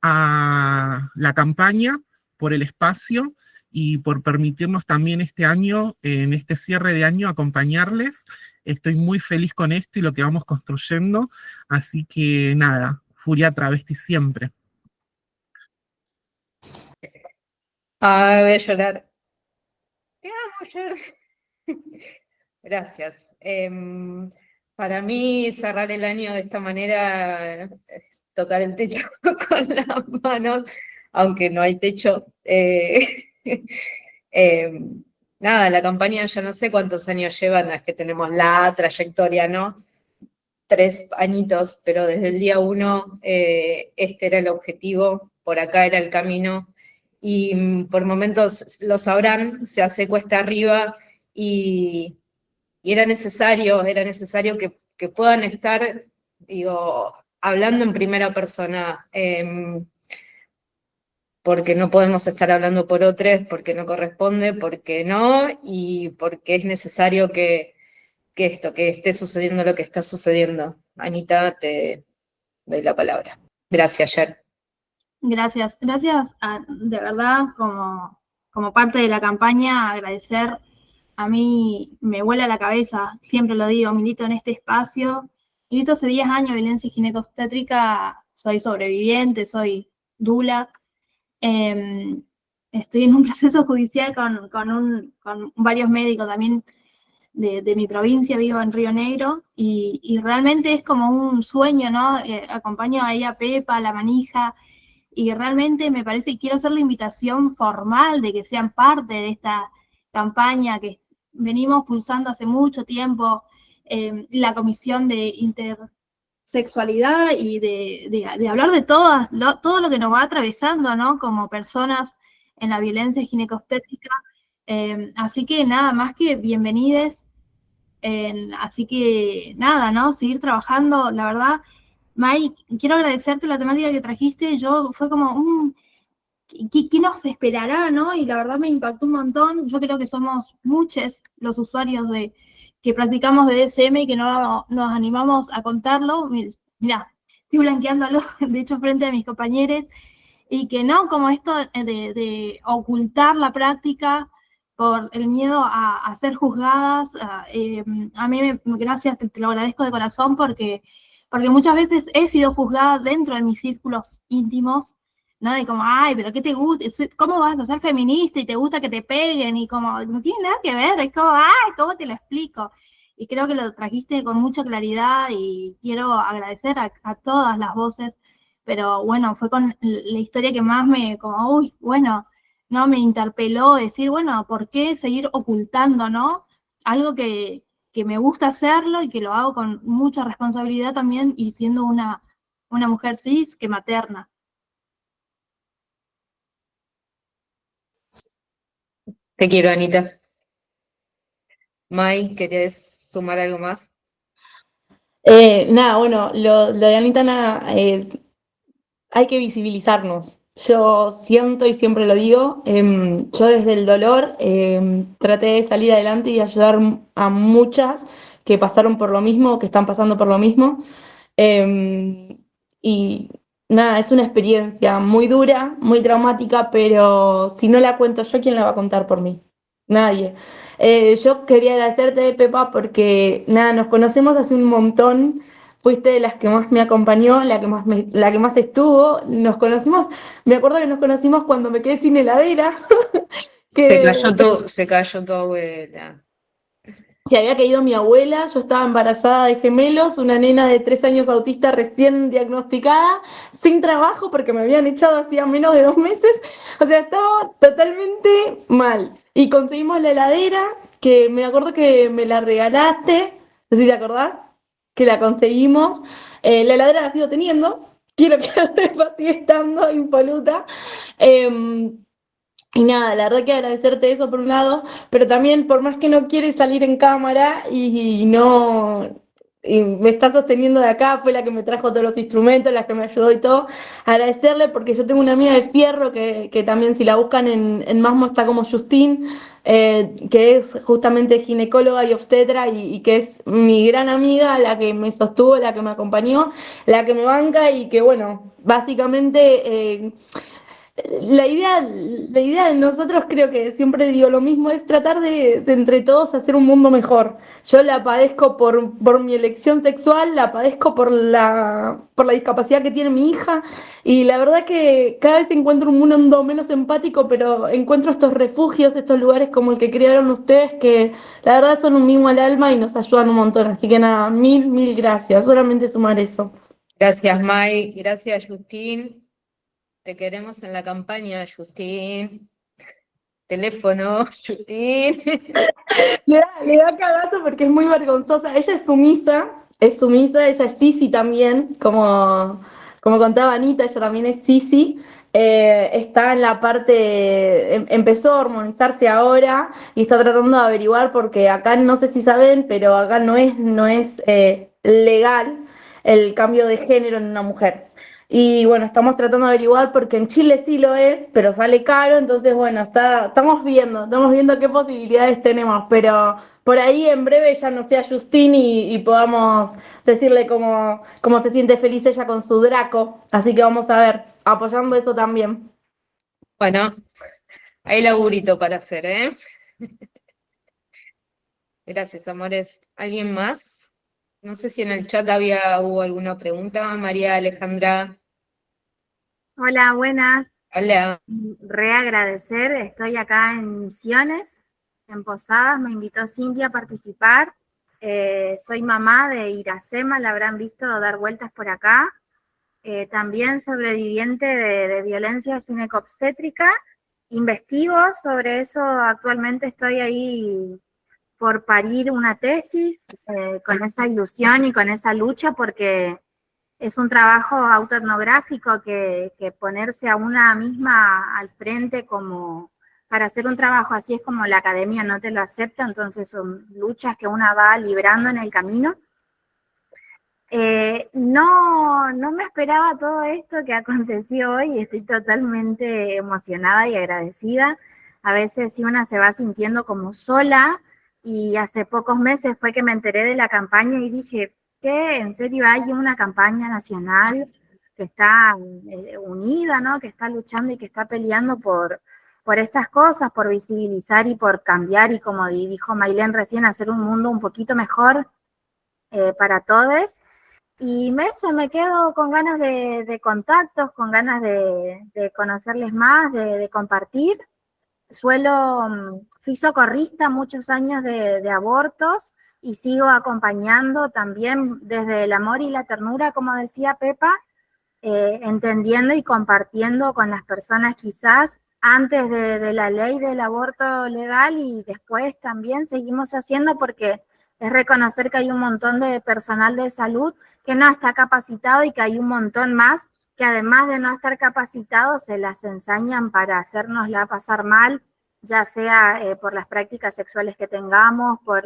a la campaña por el espacio y por permitirnos también este año, en este cierre de año, acompañarles. Estoy muy feliz con esto y lo que vamos construyendo, así que nada, Furia Travesti siempre. Ah, voy a llorar. Te amo, Yer. Gracias. Para mí, cerrar el año de esta manera es tocar el techo con las manos, aunque no hay techo. Nada, la campaña ya no sé cuántos años llevan, es que tenemos la trayectoria, ¿no? 3 añitos, pero desde el día 1 este era el objetivo, por acá era el camino, y por momentos lo sabrán, se hace cuesta arriba, y era necesario que puedan estar, digo, hablando en primera persona, porque no podemos estar hablando por otros, porque no corresponde, porque no, y porque es necesario que esté sucediendo lo que está sucediendo. Anita, te doy la palabra. Gracias, Yer. Gracias, de verdad, como parte de la campaña, agradecer. A mí me vuela la cabeza, siempre lo digo, milito en este espacio, milito hace 10 años de violencia ginecobstétrica, soy sobreviviente, soy dula, estoy en un proceso judicial con varios médicos también de mi provincia, vivo en Río Negro, y realmente es como un sueño, ¿no? Acompaño ahí a Pepa, a la manija, y realmente me parece, y quiero hacer la invitación formal de que sean parte de esta campaña que venimos pulsando hace mucho tiempo, la Comisión de Intersexualidad y de hablar de todo lo que nos va atravesando, ¿no? Como personas en la violencia ginecobstétrica. Así que nada, más que bienvenides. Así que nada, ¿no? Seguir trabajando, la verdad. Mai, quiero agradecerte la temática que trajiste. Yo fue como, ¿qué nos esperará, no? Y la verdad me impactó un montón. Yo creo que somos muchos los usuarios que practicamos de DSM y que no nos animamos a contarlo. Mira, estoy blanqueándolo, de hecho, frente a mis compañeros, y que no, como esto de ocultar la práctica por el miedo a ser juzgadas. A mí, gracias, te lo agradezco de corazón porque muchas veces he sido juzgada dentro de mis círculos íntimos, ¿no? De como, ay, pero ¿qué te gusta? ¿Cómo vas a ser feminista y te gusta que te peguen? Y como, no tiene nada que ver, es como, ay, ¿cómo te lo explico? Y creo que lo trajiste con mucha claridad y quiero agradecer a todas las voces, pero bueno, fue con la historia que más como, uy, bueno, no me interpeló decir, bueno, ¿por qué seguir ocultando, no? Algo que me gusta hacerlo y que lo hago con mucha responsabilidad también, y siendo una mujer cis que materna. Te quiero, Anita. Mai, ¿querés sumar algo más? Nada, bueno, lo de Anita, nada, hay que visibilizarnos. Yo siento y siempre lo digo, yo desde el dolor traté de salir adelante y ayudar a muchas que pasaron por lo mismo, que están pasando por lo mismo. Y nada, es una experiencia muy dura, muy traumática, pero si no la cuento yo, ¿quién la va a contar por mí? Nadie. Yo quería agradecerte, Pepa, porque nada, nos conocemos hace un montón. Fuiste de las que más me acompañó, la que más estuvo. Nos conocimos, me acuerdo que nos conocimos cuando me quedé sin heladera. Se cayó tu abuela. Se había caído mi abuela, yo estaba embarazada de gemelos, una nena de 3 años autista recién diagnosticada, sin trabajo porque me habían echado hacía menos de 2 meses. O sea, estaba totalmente mal. Y conseguimos la heladera, que me acuerdo que me la regalaste, no sé si te acordás, que la conseguimos. La heladera la sigo teniendo, quiero que la sepa, sigue estando impoluta. Y nada, la verdad que agradecerte eso por un lado, pero también por más que no quieres salir en cámara y no y me está sosteniendo de acá, fue la que me trajo todos los instrumentos, la que me ayudó y todo, agradecerle porque yo tengo una amiga de fierro que también si la buscan en Masmo está como Justine, que es justamente ginecóloga y obstetra y que es mi gran amiga, la que me sostuvo, la que me acompañó, la que me banca y que bueno, básicamente... La idea de nosotros, creo que siempre digo lo mismo, es tratar de entre todos hacer un mundo mejor. Yo la padezco por mi elección sexual, la padezco por la discapacidad que tiene mi hija, y la verdad que cada vez encuentro un mundo menos empático, pero encuentro estos refugios, estos lugares como el que crearon ustedes, que la verdad son un mimo al alma y nos ayudan un montón. Así que nada, mil gracias, solamente sumar eso. Gracias, Mai. Gracias, Justín. Te queremos en la campaña, Justín. Teléfono, Justín. Le da cagazo porque es muy vergonzosa. Ella es sumisa, ella es Sisi también, como contaba Anita, ella también es Sisi. Está en la parte, empezó a hormonizarse ahora y está tratando de averiguar porque acá no sé si saben, pero acá no es legal. el cambio de género en una mujer. Y bueno, estamos tratando de averiguar porque en Chile sí lo es, pero sale caro, entonces bueno, estamos viendo qué posibilidades tenemos, pero por ahí en breve ya no sea Justine y podamos decirle cómo se siente feliz ella con su Draco, así que vamos a ver, apoyando eso también. Bueno, hay laburito para hacer, ¿eh? Gracias, amores. ¿Alguien más? No sé si en el chat hubo alguna pregunta. María Alejandra. Hola, buenas. Hola. Reagradecer, estoy acá en Misiones, en Posadas, me invitó Cintia a participar. Soy mamá de Iracema, la habrán visto dar vueltas por acá. También sobreviviente de violencia gineco-obstétrica. Investigo sobre eso, actualmente estoy ahí por parir una tesis, con esa ilusión y con esa lucha, porque es un trabajo autoetnográfico que ponerse a una misma al frente como para hacer un trabajo así es como la academia no te lo acepta, entonces son luchas que una va librando en el camino. No me esperaba todo esto que aconteció hoy y estoy totalmente emocionada y agradecida. A veces sí una se va sintiendo como sola, y hace pocos meses fue que me enteré de la campaña y dije, ¿qué? ¿En serio hay una campaña nacional que está unida, ¿no? Que está luchando y que está peleando por estas cosas, por visibilizar y por cambiar, y como dijo Maylén recién, hacer un mundo un poquito mejor para todos. Y eso, me quedo con ganas de contactos, con ganas de conocerles más, de compartir. Fui socorrista muchos años de abortos y sigo acompañando también desde el amor y la ternura, como decía Pepa, entendiendo y compartiendo con las personas quizás antes de la ley del aborto legal, y después también seguimos haciendo, porque es reconocer que hay un montón de personal de salud que no está capacitado y que hay un montón más que además de no estar capacitados se las ensañan para hacernosla pasar mal, ya sea por las prácticas sexuales que tengamos, por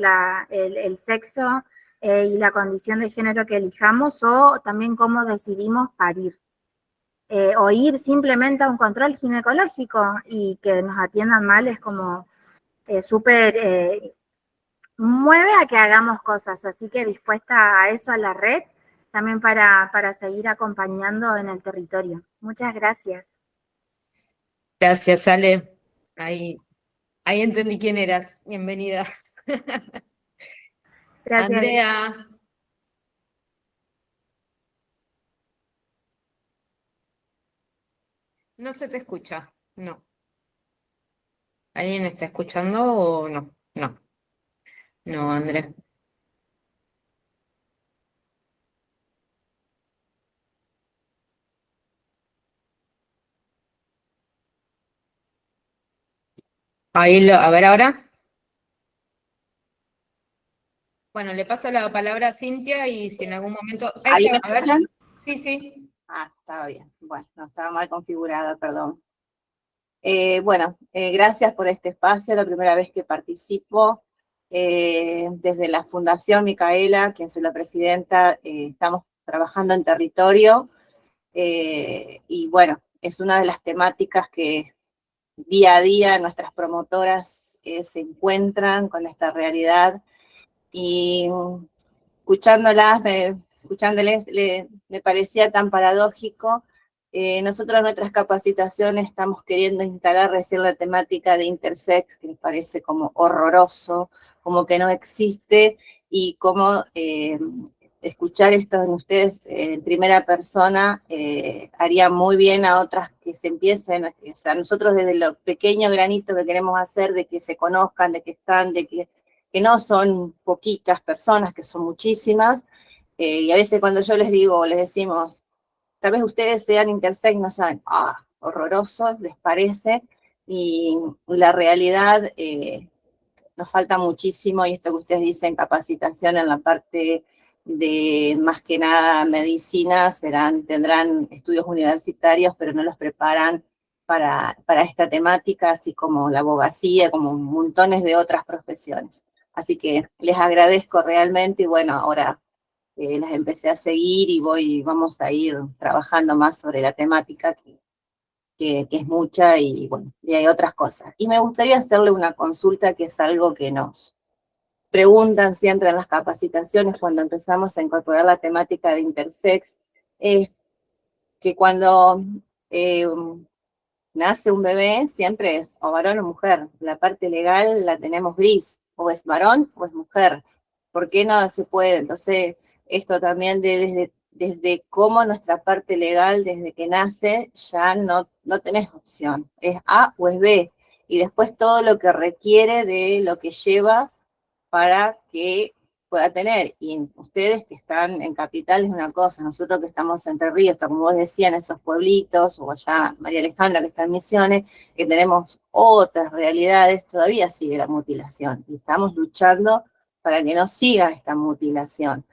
el sexo y la condición de género que elijamos, o también cómo decidimos parir. O ir simplemente a un control ginecológico y que nos atiendan mal es como súper... mueve a que hagamos cosas, así que dispuesta a eso, a la red, también para seguir acompañando en el territorio. Muchas gracias. Gracias, Ale. Ahí entendí quién eras. Bienvenida. Gracias. Andrea. No se te escucha, no. ¿Alguien está escuchando o no? No. No, Andrea. A ver ahora. Bueno, le paso la palabra a Cintia y si en algún momento... ¿Ahí me a ver. escuchan? Sí. Ah, estaba bien. Bueno, no estaba mal configurada, perdón. Gracias por este espacio, la primera vez que participo. Desde la Fundación Micaela, quien soy la presidenta, estamos trabajando en territorio y bueno, es una de las temáticas que día a día nuestras promotoras se encuentran con esta realidad, y escuchándoles, me parecía tan paradójico. Nosotros en nuestras capacitaciones estamos queriendo instalar recién la temática de intersex, que me parece como horroroso, como que no existe, y como escuchar esto en ustedes en primera persona haría muy bien a otras que se empiecen, o sea, nosotros desde lo pequeño granito que queremos hacer, de que se conozcan, de que están, de que no son poquitas personas, que son muchísimas, y a veces cuando yo les digo, les decimos, tal vez ustedes sean intersex, no saben, horroroso, les parece, y la realidad nos falta muchísimo, y esto que ustedes dicen, capacitación en la parte de, más que nada, medicina, tendrán estudios universitarios, pero no los preparan para esta temática, así como la abogacía, como montones de otras profesiones. Así que les agradezco realmente, y bueno, ahora las empecé a seguir y vamos a ir trabajando más sobre la temática que es mucha y bueno, y hay otras cosas. Y me gustaría hacerle una consulta que es algo que nos preguntan siempre en las capacitaciones cuando empezamos a incorporar la temática de intersex, es que cuando nace un bebé siempre es o varón o mujer. La parte legal la tenemos gris, o es varón o es mujer. ¿Por qué no se puede? Entonces, esto también desde cómo nuestra parte legal, desde que nace, ya no tenés opción. Es A o es B. Y después todo lo que requiere de lo que lleva para que pueda tener. Y ustedes que están en Capital es una cosa, nosotros que estamos en Entre Ríos, como vos decías, en esos pueblitos, o allá María Alejandra que está en Misiones, que tenemos otras realidades, todavía sigue la mutilación. Y estamos luchando para que no siga esta mutilación.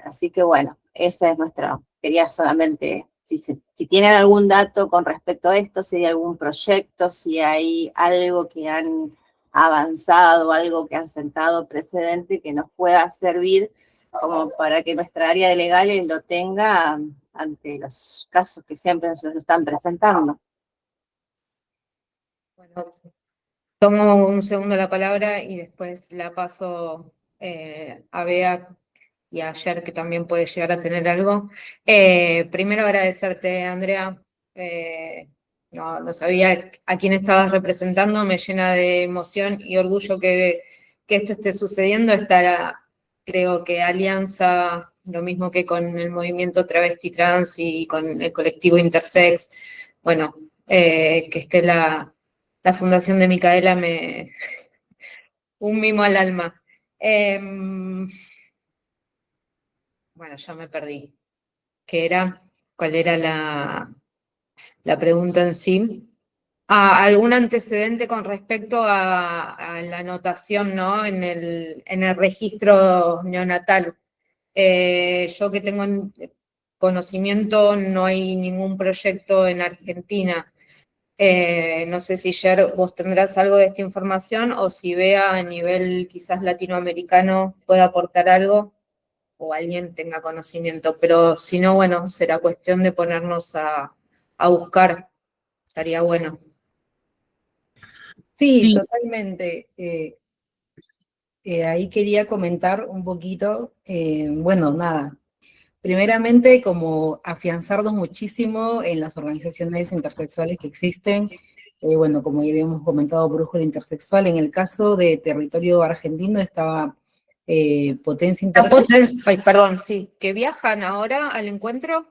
Así que bueno, esa es nuestra, quería solamente, si tienen algún dato con respecto a esto, si hay algún proyecto, si hay algo que han avanzado, algo que han sentado precedente que nos pueda servir como para que nuestra área de legales lo tenga ante los casos que siempre nos están presentando. Bueno, tomo un segundo la palabra y después la paso a Bea y a Ayer, que también puede llegar a tener algo. Primero agradecerte, Andrea. No sabía a quién estabas representando, me llena de emoción y orgullo que esto esté sucediendo. Creo que alianza, lo mismo que con el movimiento travesti trans y con el colectivo intersex, bueno, que esté la fundación de Micaela, un mimo al alma. Bueno, ya me perdí. ¿Cuál era la pregunta en sí? ¿Algún antecedente con respecto a la anotación, ¿no? en el registro neonatal? Yo que tengo conocimiento, no hay ningún proyecto en Argentina. No sé si Yer, vos tendrás algo de esta información o si Bea a nivel quizás latinoamericano puede aportar algo o alguien tenga conocimiento, pero si no, bueno, será cuestión de ponernos a buscar, estaría bueno. Sí, totalmente. Ahí quería comentar un poquito, bueno, nada, primeramente como afianzarnos muchísimo en las organizaciones intersexuales que existen, bueno, como ya habíamos comentado, Brújula Intersexual, en el caso de territorio argentino estaba Potencia Intersex. Ay, perdón, sí, que viajan ahora al encuentro.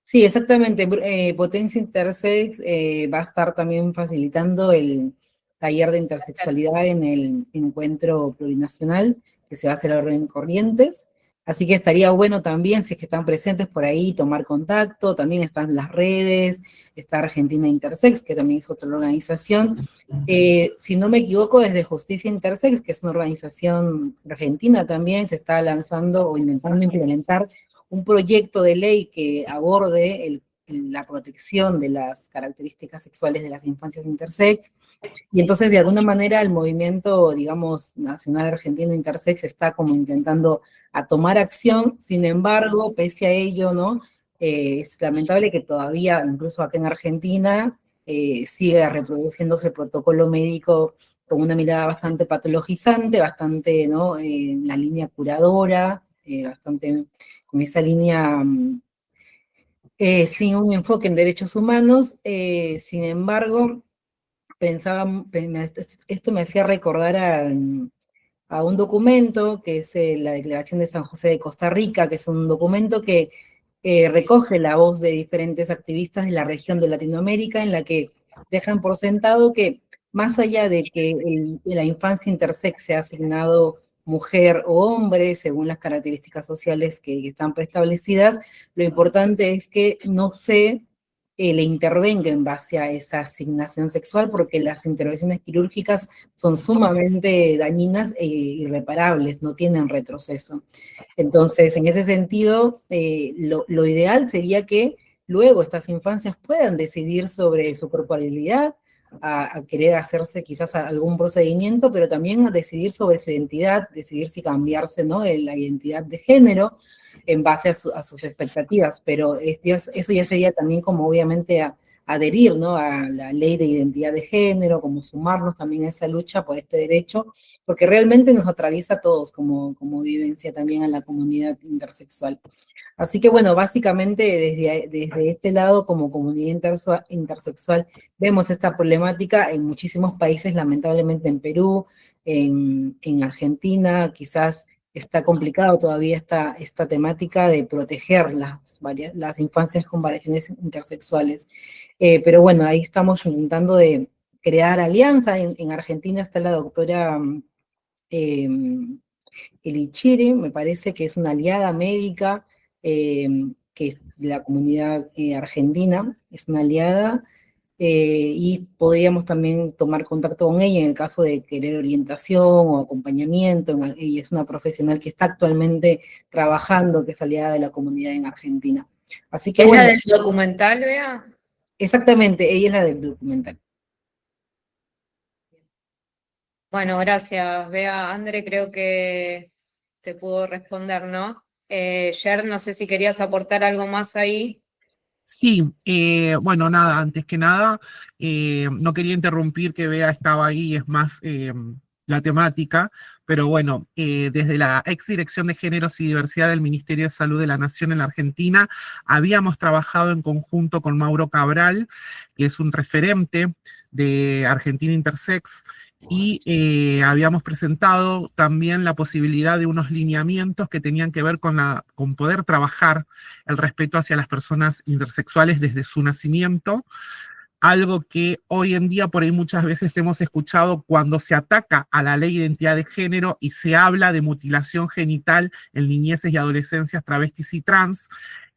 Sí, exactamente, Potencia Intersex va a estar también facilitando el taller de intersexualidad en el encuentro plurinacional que se va a hacer ahora en Corrientes. Así que estaría bueno también, si es que están presentes por ahí, tomar contacto. También están las redes, está Argentina Intersex, que también es otra organización. Si no me equivoco, desde Justicia Intersex, que es una organización argentina también, se está lanzando o intentando implementar un proyecto de ley que aborde la protección de las características sexuales de las infancias intersex. Y entonces, de alguna manera, el movimiento, digamos, nacional argentino intersex está como intentando a tomar acción. Sin embargo, pese a ello, ¿no? Es lamentable que todavía, incluso acá en Argentina, siga reproduciéndose el protocolo médico con una mirada bastante patologizante, bastante, ¿no? En la línea curadora, bastante con esa línea sin un enfoque en derechos humanos. Sin embargo, esto me hacía recordar a un documento que es la Declaración de San José de Costa Rica, que es un documento que recoge la voz de diferentes activistas de la región de Latinoamérica, en la que dejan por sentado que más allá de que la infancia intersex sea asignado mujer o hombre, según las características sociales que están preestablecidas, lo importante es que no se le intervenga en base a esa asignación sexual, porque las intervenciones quirúrgicas son sumamente dañinas e irreparables, no tienen retroceso. Entonces, en ese sentido, lo ideal sería que luego estas infancias puedan decidir sobre su corporalidad, a querer hacerse quizás algún procedimiento, pero también a decidir sobre su identidad, decidir si cambiarse, ¿no?, la identidad de género en base a sus expectativas, pero eso ya sería también como obviamente adherir, ¿no?, a la ley de identidad de género, como sumarnos también a esa lucha por este derecho, porque realmente nos atraviesa a todos como vivencia también a la comunidad intersexual. Así que bueno, básicamente desde este lado, como comunidad intersexual, vemos esta problemática en muchísimos países, lamentablemente en Perú, en Argentina, quizás está complicado todavía esta temática de proteger las infancias con variaciones intersexuales. Pero bueno, ahí estamos intentando de crear alianza. En Argentina está la doctora Elichiri, me parece que es una aliada médica, que es de la comunidad argentina, es una aliada, y podríamos también tomar contacto con ella en el caso de querer orientación o acompañamiento. Ella es una profesional que está actualmente trabajando, que es aliada de la comunidad en Argentina. Así que ¿Es bueno, la del documental, Bea? exactamente, ella es la del documental. Bueno, gracias, Bea. André, creo que te puedo responder, ¿no? Yer, no sé si querías aportar algo más ahí. Sí, bueno, nada, antes que nada, no quería interrumpir que Bea estaba ahí, es más la temática, pero bueno, desde la ex Dirección de Géneros y Diversidad del Ministerio de Salud de la Nación en la Argentina, habíamos trabajado en conjunto con Mauro Cabral, que es un referente de Argentina Intersex, y habíamos presentado también la posibilidad de unos lineamientos que tenían que ver con poder trabajar el respeto hacia las personas intersexuales desde su nacimiento, algo que hoy en día por ahí muchas veces hemos escuchado cuando se ataca a la ley de identidad de género y se habla de mutilación genital en niñeces y adolescencias travestis y trans.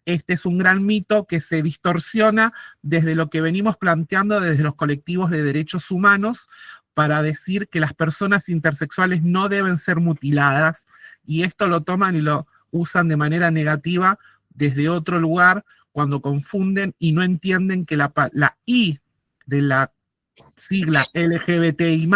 Este es un gran mito que se distorsiona desde lo que venimos planteando desde los colectivos de derechos humanos para decir que las personas intersexuales no deben ser mutiladas, y esto lo toman y lo usan de manera negativa desde otro lugar cuando confunden y no entienden que la I de la sigla LGBTI+,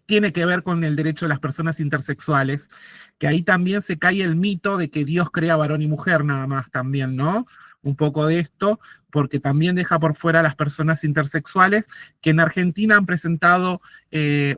tiene que ver con el derecho de las personas intersexuales, que ahí también se cae el mito de que Dios crea varón y mujer nada más también, ¿no? Un poco de esto, porque también deja por fuera a las personas intersexuales, que en Argentina han presentado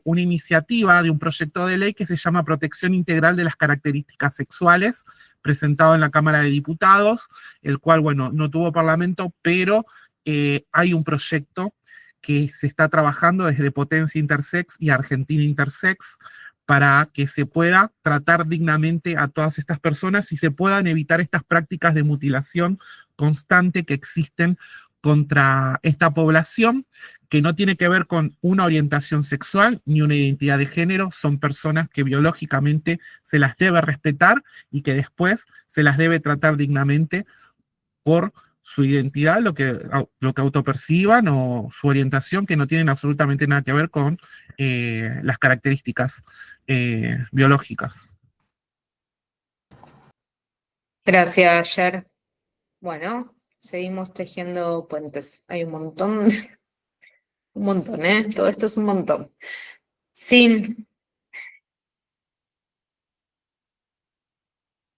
una iniciativa de un proyecto de ley que se llama Protección Integral de las Características Sexuales, presentado en la Cámara de Diputados, el cual, bueno, no tuvo parlamento, pero hay un proyecto que se está trabajando desde Potencia Intersex y Argentina Intersex para que se pueda tratar dignamente a todas estas personas y se puedan evitar estas prácticas de mutilación constante que existen contra esta población, que no tiene que ver con una orientación sexual ni una identidad de género, son personas que biológicamente se las debe respetar y que después se las debe tratar dignamente por su identidad, lo que autoperciban, o su orientación, que no tienen absolutamente nada que ver con las características biológicas. Gracias, Yer. Bueno, seguimos tejiendo puentes. Hay un montón, un montón, ¿eh? Todo esto es un montón. Sí.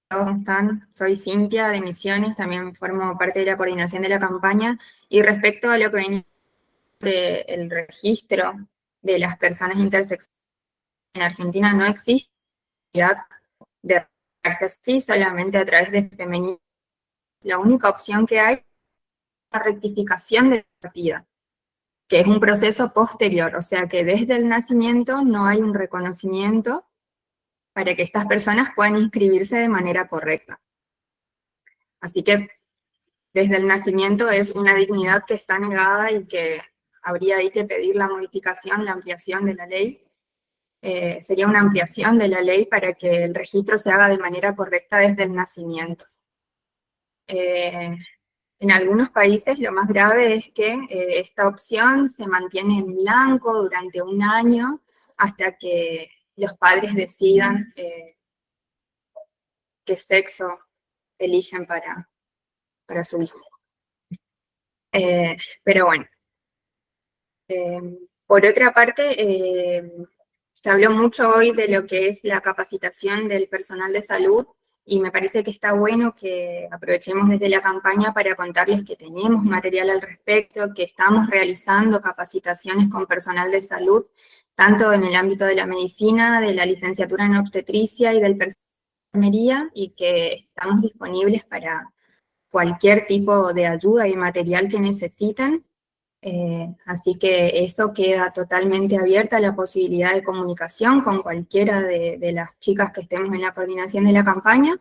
¿Cómo están? Soy Cintia de Misiones, también formo parte de la coordinación de la campaña. Y respecto a lo que venía sobre el registro de las personas intersexuales, en Argentina no existe de registrarse así solamente a través de femenino. La única opción que hay es la rectificación de la partida, que es un proceso posterior, o sea que desde el nacimiento no hay un reconocimiento para que estas personas puedan inscribirse de manera correcta. Así que desde el nacimiento es una dignidad que está negada y que habría ahí que pedir la modificación, la ampliación de la ley. Sería una ampliación de la ley para que el registro se haga de manera correcta desde el nacimiento. En algunos países lo más grave es que esta opción se mantiene en blanco durante un año hasta que los padres decidan qué sexo eligen para su hijo. Pero bueno, Por otra parte, se habló mucho hoy de lo que es la capacitación del personal de salud, y me parece que está bueno que aprovechemos desde la campaña para contarles que tenemos material al respecto, que estamos realizando capacitaciones con personal de salud, tanto en el ámbito de la medicina, de la licenciatura en obstetricia y del personal de enfermería, y que estamos disponibles para cualquier tipo de ayuda y material que necesiten. Así que eso queda totalmente abierta, la posibilidad de comunicación con cualquiera de las chicas que estemos en la coordinación de la campaña,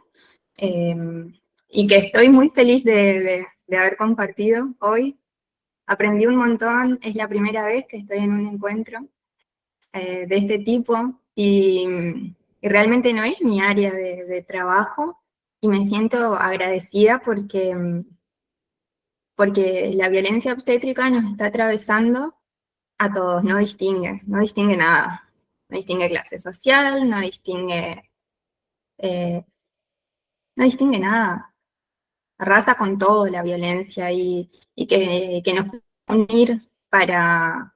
y que estoy muy feliz de haber compartido hoy. Aprendí un montón, es la primera vez que estoy en un encuentro de este tipo, y realmente no es mi área de trabajo, y me siento agradecida porque la violencia obstétrica nos está atravesando a todos, no distingue nada, no distingue clase social, no distingue nada, arrasa con todo la violencia, y que nos puede unir para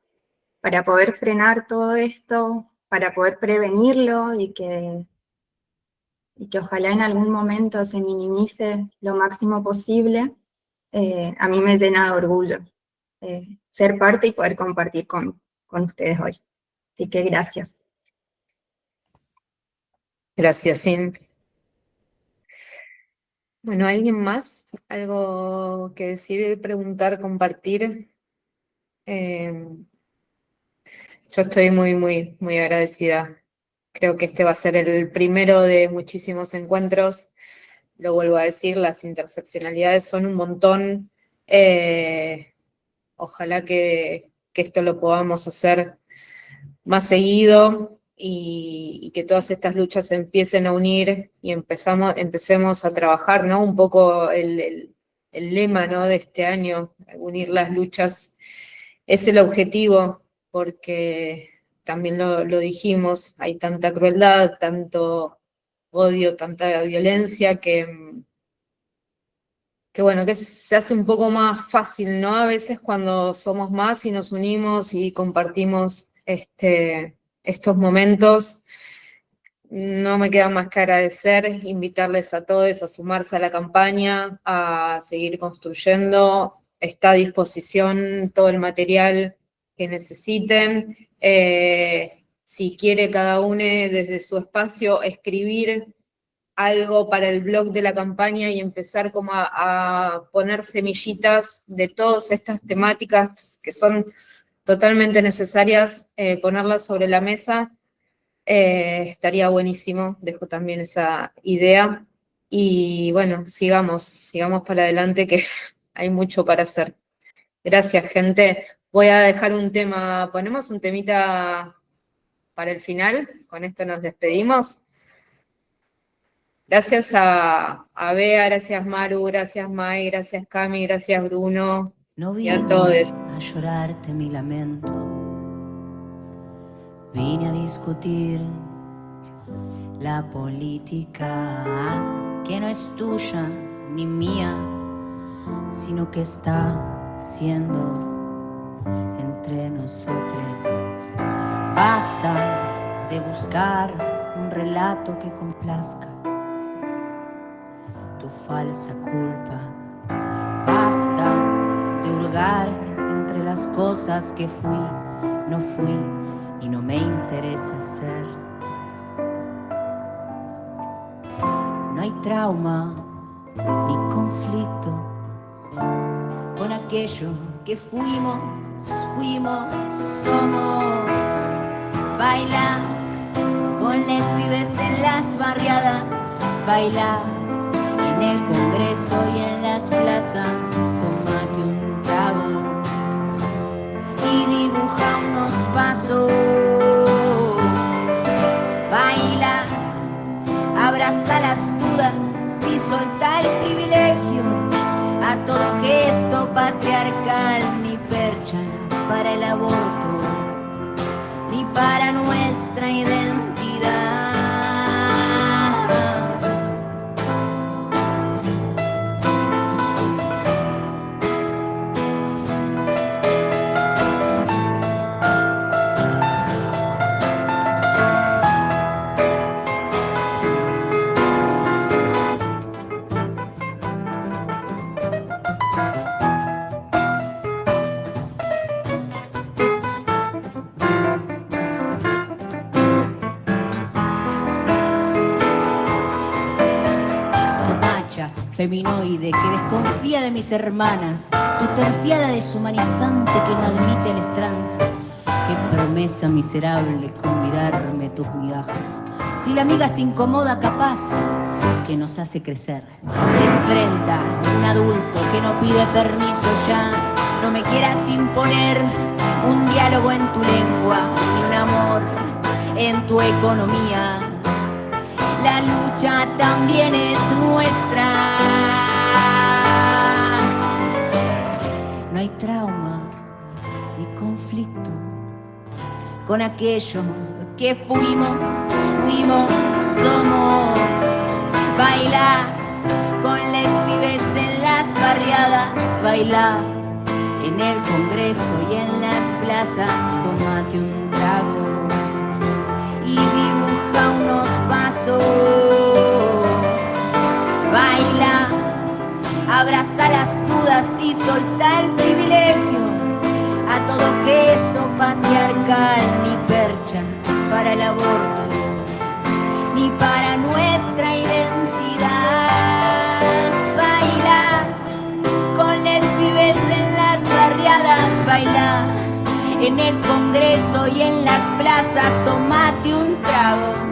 poder frenar todo esto, para poder prevenirlo, y que ojalá en algún momento se minimice lo máximo posible. A mí me llena de orgullo ser parte y poder compartir con ustedes hoy. Así que gracias. Gracias, Sin. Bueno, ¿alguien más? ¿Algo que decir, preguntar, compartir? Yo estoy muy, muy, muy agradecida. Creo que este va a ser el primero de muchísimos encuentros. Lo vuelvo a decir, las interseccionalidades son un montón. Ojalá que esto lo podamos hacer más seguido, y que todas estas luchas se empiecen a unir y empecemos a trabajar, ¿no? Un poco el lema, ¿no?, de este año, unir las luchas, es el objetivo, porque también lo dijimos, hay tanta crueldad, tanto odio, tanta violencia, que bueno, que se hace un poco más fácil, ¿no? A veces cuando somos más y nos unimos y compartimos estos momentos. No me queda más que agradecer, invitarles a todos a sumarse a la campaña, a seguir construyendo. Está a disposición todo el material que necesiten. Si quiere cada uno desde su espacio escribir algo para el blog de la campaña y empezar como a poner semillitas de todas estas temáticas que son totalmente necesarias, ponerlas sobre la mesa, estaría buenísimo. Dejo también esa idea, y bueno, sigamos para adelante, que hay mucho para hacer. Gracias, gente. Voy a dejar un tema, ponemos un temita para el final, con esto nos despedimos. Gracias a Bea, gracias Maru, gracias Mai, gracias Cami, gracias Bruno, y a todos. A llorarte mi lamento, vine a discutir la política, que no es tuya ni mía, sino que está siendo entre nosotros. Basta de buscar un relato que complazca tu falsa culpa. Basta de hurgar entre las cosas que fui, no fui y no me interesa ser. No hay trauma ni conflicto con aquello que fuimos, somos. Baila con les pibes en las barriadas, baila en el Congreso y en las plazas, tómate un trago y dibuja unos pasos. Baila, abraza las dudas y solta el privilegio a todo gesto patriarcal, ni percha para el aborto, ni para nuestra identidad. feminoide que desconfía de mis hermanas, tu terfiada deshumanizante que no admite el trans. Qué promesa miserable convidarme tus migajas. Si la amiga se incomoda, capaz que nos hace crecer. Te enfrenta un adulto que no pide permiso ya. No me quieras imponer un diálogo en tu lengua, ni un amor en tu economía. La lucha también es nuestra. No hay trauma ni conflicto con aquello que fuimos, somos. Baila con les pibes en las barriadas, baila en el Congreso y en las plazas. Tómate un trago y dibuja unos pasos. Baila, abraza las dudas y solta el privilegio a todo gesto patriarcal. Ni percha para el aborto, ni para nuestra identidad. Baila con les pibes en las barriadas, baila en el Congreso y en las plazas. Tómate un trago